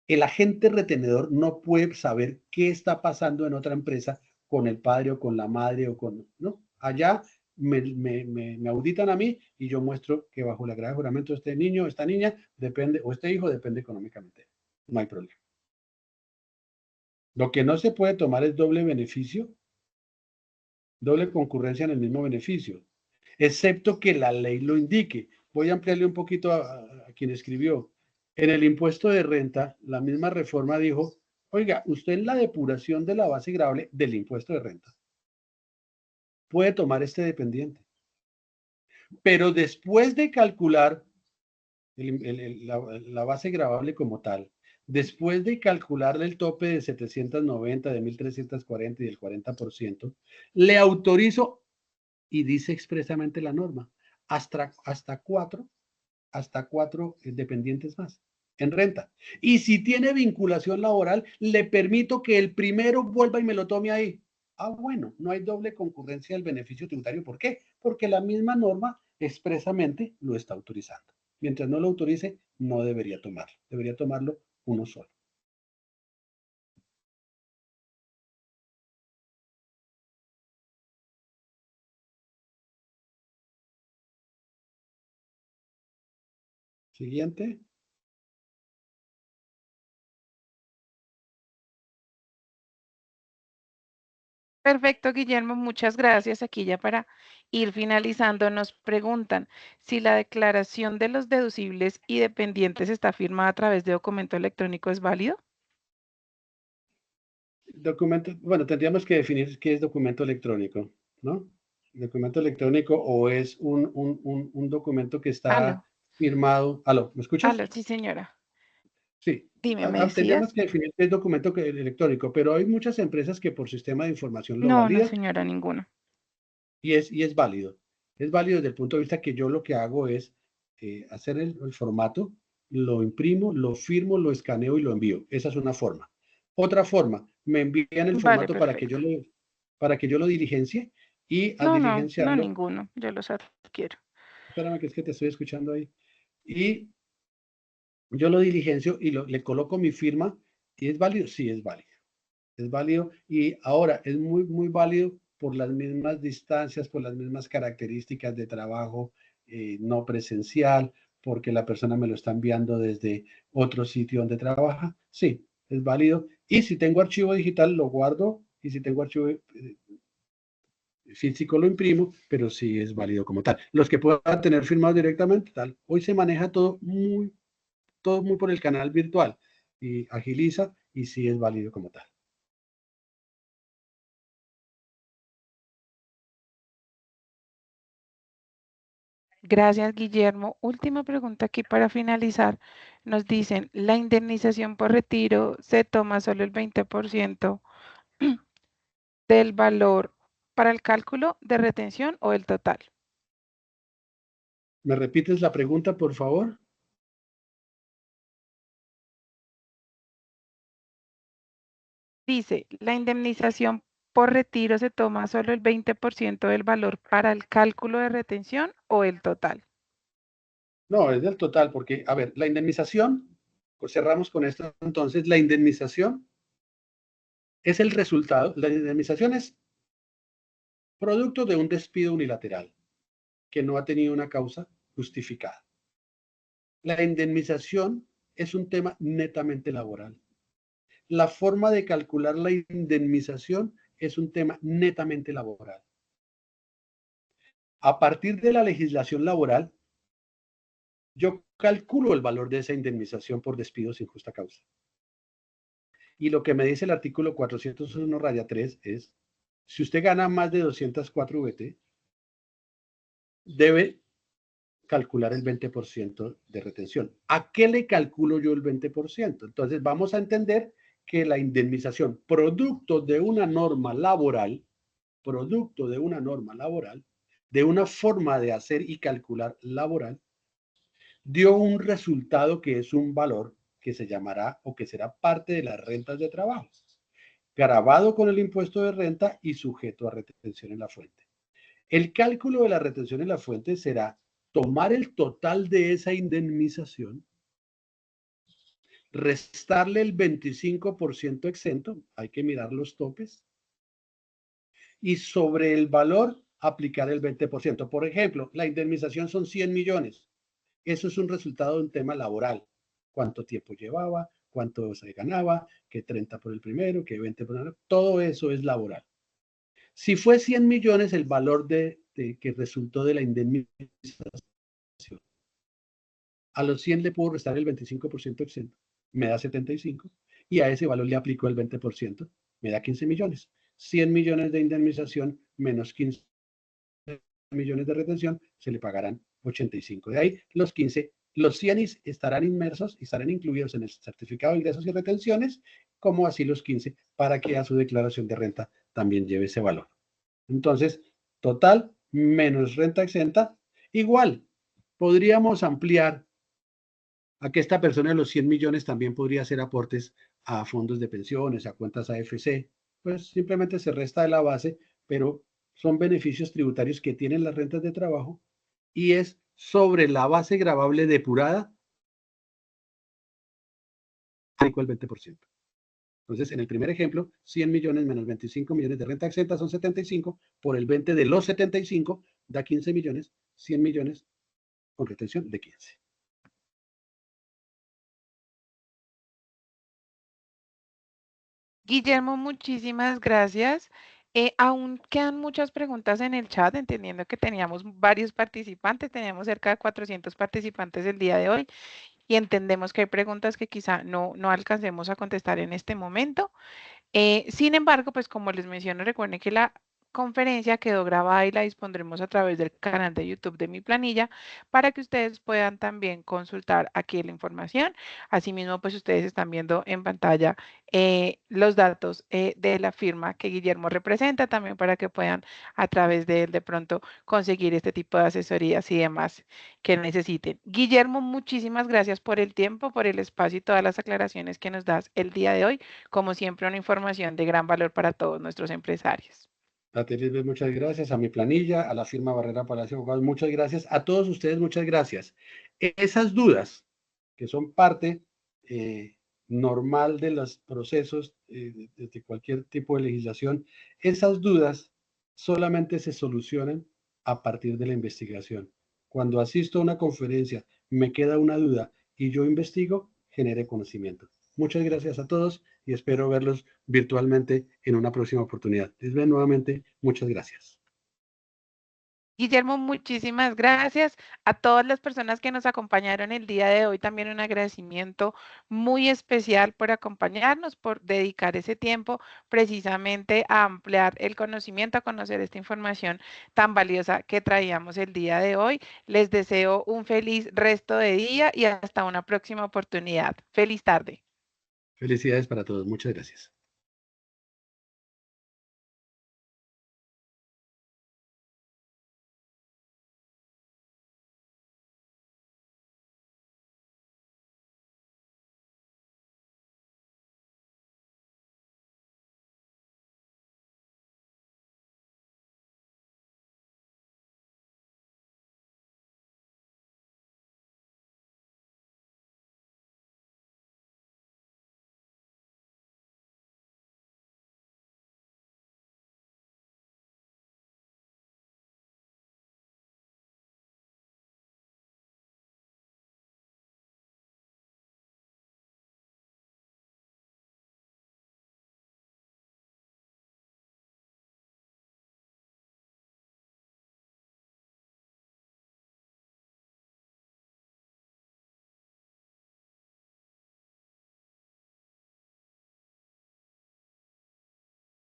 el agente retenedor no puede saber qué está pasando en otra empresa con el padre o con la madre o con, ¿no? Allá me auditan a mí y yo muestro que bajo la grave juramento este niño, esta niña depende, o este hijo depende económicamente. No hay problema. Lo que no se puede tomar es doble beneficio, doble concurrencia en el mismo beneficio, excepto que la ley lo indique. Voy a ampliarle un poquito a quien escribió. En el impuesto de renta, la misma reforma dijo, oiga, usted en la depuración de la base gravable del impuesto de renta puede tomar este dependiente, pero después de calcular la base gravable como tal, después de calcular el tope de 790, de 1340 y del 40%, le autorizo, y dice expresamente la norma, hasta cuatro dependientes más en renta. Y si tiene vinculación laboral, le permito que el primero vuelva y me lo tome ahí. Ah, bueno, no hay doble concurrencia del beneficio tributario. ¿Por qué? Porque la misma norma expresamente lo está autorizando. Mientras no lo autorice, no debería tomarlo. Debería tomarlo uno solo. Siguiente. Perfecto, Guillermo, muchas gracias. Aquí ya para ir finalizando, nos preguntan si la declaración de los deducibles y dependientes está firmada a través de documento electrónico, ¿es válido? Documento, bueno, tendríamos que definir qué es documento electrónico, ¿no? Documento electrónico o es un documento que está Aló, firmado. ¿Aló? ¿Me escuchas? aló, sí, señora. Sí. Dime, ¿me Tendríamos decías? que definir qué es documento electrónico, pero hay muchas empresas que por sistema de información lo No, no, validan señora, ninguno. y es válido. Es válido desde el punto de vista que yo lo que hago es hacer el formato, lo imprimo, lo firmo, lo escaneo y lo envío. Esa es una forma. Otra forma, me envían el Vale, formato perfecto. para que yo lo diligencie y al No, no, no, diligenciarlo, ninguno. Yo los adquiero. espérame que es que te estoy escuchando ahí, y yo lo diligencio y le coloco mi firma y es válido, sí es válido. Es válido y ahora es muy válido por las mismas distancias, por las mismas características de trabajo no presencial, porque la persona me lo está enviando desde otro sitio donde trabaja. Sí, es válido. Y si tengo archivo digital, lo guardo. Y si tengo archivo físico, lo imprimo, pero sí es válido como tal. Los que puedan tener firmados directamente, tal. Hoy se maneja todo muy por el canal virtual y agiliza y sí es válido como tal. Gracias, Guillermo. Última pregunta aquí para finalizar. Nos dicen, ¿la indemnización por retiro se toma solo el 20% del valor para el cálculo de retención o el total? ¿Me repites la pregunta, por favor? Dice, ¿la indemnización por retiro se toma solo el 20% del valor para el cálculo de retención o el total? No, es del total, porque, a ver, la indemnización, pues cerramos con esto, entonces, la indemnización es el resultado, la indemnización es producto de un despido unilateral que no ha tenido una causa justificada. La indemnización es un tema netamente laboral. La forma de calcular la indemnización es un tema netamente laboral. A partir de la legislación laboral, yo calculo el valor de esa indemnización por despido sin justa causa. Y lo que me dice el artículo 401 raya 3 es, si usted gana más de 204 VT, debe calcular el 20% de retención. ¿A qué le calculo yo el 20%? Entonces vamos a entender que la indemnización, producto de una norma laboral, de una forma de hacer y calcular laboral, dio un resultado que es un valor que se llamará o que será parte de las rentas de trabajo, gravado con el impuesto de renta y sujeto a retención en la fuente. El cálculo de la retención en la fuente será tomar el total de esa indemnización, restarle el 25% exento, hay que mirar los topes, y sobre el valor aplicar el 20%. Por ejemplo, la indemnización son 100 millones. Eso es un resultado de un tema laboral. ¿Cuánto tiempo llevaba? ¿Cuánto se ganaba? ¿Qué 30 por el primero? ¿Qué 20 por el otro? Todo eso es laboral. Si fue 100 millones el valor que resultó de la indemnización, a los 100 le puedo restar el 25% exento, me da 75, y a ese valor le aplico el 20%, me da 15 millones. 100 millones de indemnización menos 15 millones de retención, se le pagarán 85. De ahí los 15, los 100 estarán inmersos y estarán incluidos en el certificado de ingresos y retenciones, como así los 15, para que a su declaración de renta también lleve ese valor. Entonces, total menos renta exenta, igual, podríamos ampliar a que esta persona de los 100 millones también podría hacer aportes a fondos de pensiones, a cuentas AFC, pues simplemente se resta de la base, pero son beneficios tributarios que tienen las rentas de trabajo y es sobre la base gravable depurada el 20%. Entonces, en el primer ejemplo, 100 millones menos 25 millones de renta exenta son 75, por el 20 de los 75 da 15 millones, 100 millones con retención de 15. Guillermo, muchísimas gracias. Aún quedan muchas preguntas en el chat, entendiendo que teníamos varios participantes, teníamos cerca de 400 participantes el día de hoy y entendemos que hay preguntas que quizá no alcancemos a contestar en este momento. Sin embargo, pues como les menciono, recuerden que la conferencia quedó grabada y la dispondremos a través del canal de YouTube de Mi Planilla para que ustedes puedan también consultar aquí la información. Asimismo, pues ustedes están viendo en pantalla los datos de la firma que Guillermo representa, también para que puedan a través de él de pronto conseguir este tipo de asesorías y demás que necesiten. Guillermo, muchísimas gracias por el tiempo, por el espacio y todas las aclaraciones que nos das el día de hoy. Como siempre, una información de gran valor para todos nuestros empresarios. A Telis, muchas gracias, a Mi Planilla, a la firma Barrera Palacio Abogados, muchas gracias, a todos ustedes, muchas gracias. Esas dudas, que son parte normal de los procesos de cualquier tipo de legislación, esas dudas solamente se solucionan a partir de la investigación. Cuando asisto a una conferencia, me queda una duda y yo investigo, genere conocimiento. Muchas gracias a todos y espero verlos virtualmente en una próxima oportunidad. Lisbeth, nuevamente, muchas gracias. Guillermo, muchísimas gracias a todas las personas que nos acompañaron el día de hoy. También un agradecimiento muy especial por acompañarnos, por dedicar ese tiempo precisamente a ampliar el conocimiento, a conocer esta información tan valiosa que traíamos el día de hoy. Les deseo un feliz resto de día y hasta una próxima oportunidad. Feliz tarde. Felicidades para todos. Muchas gracias.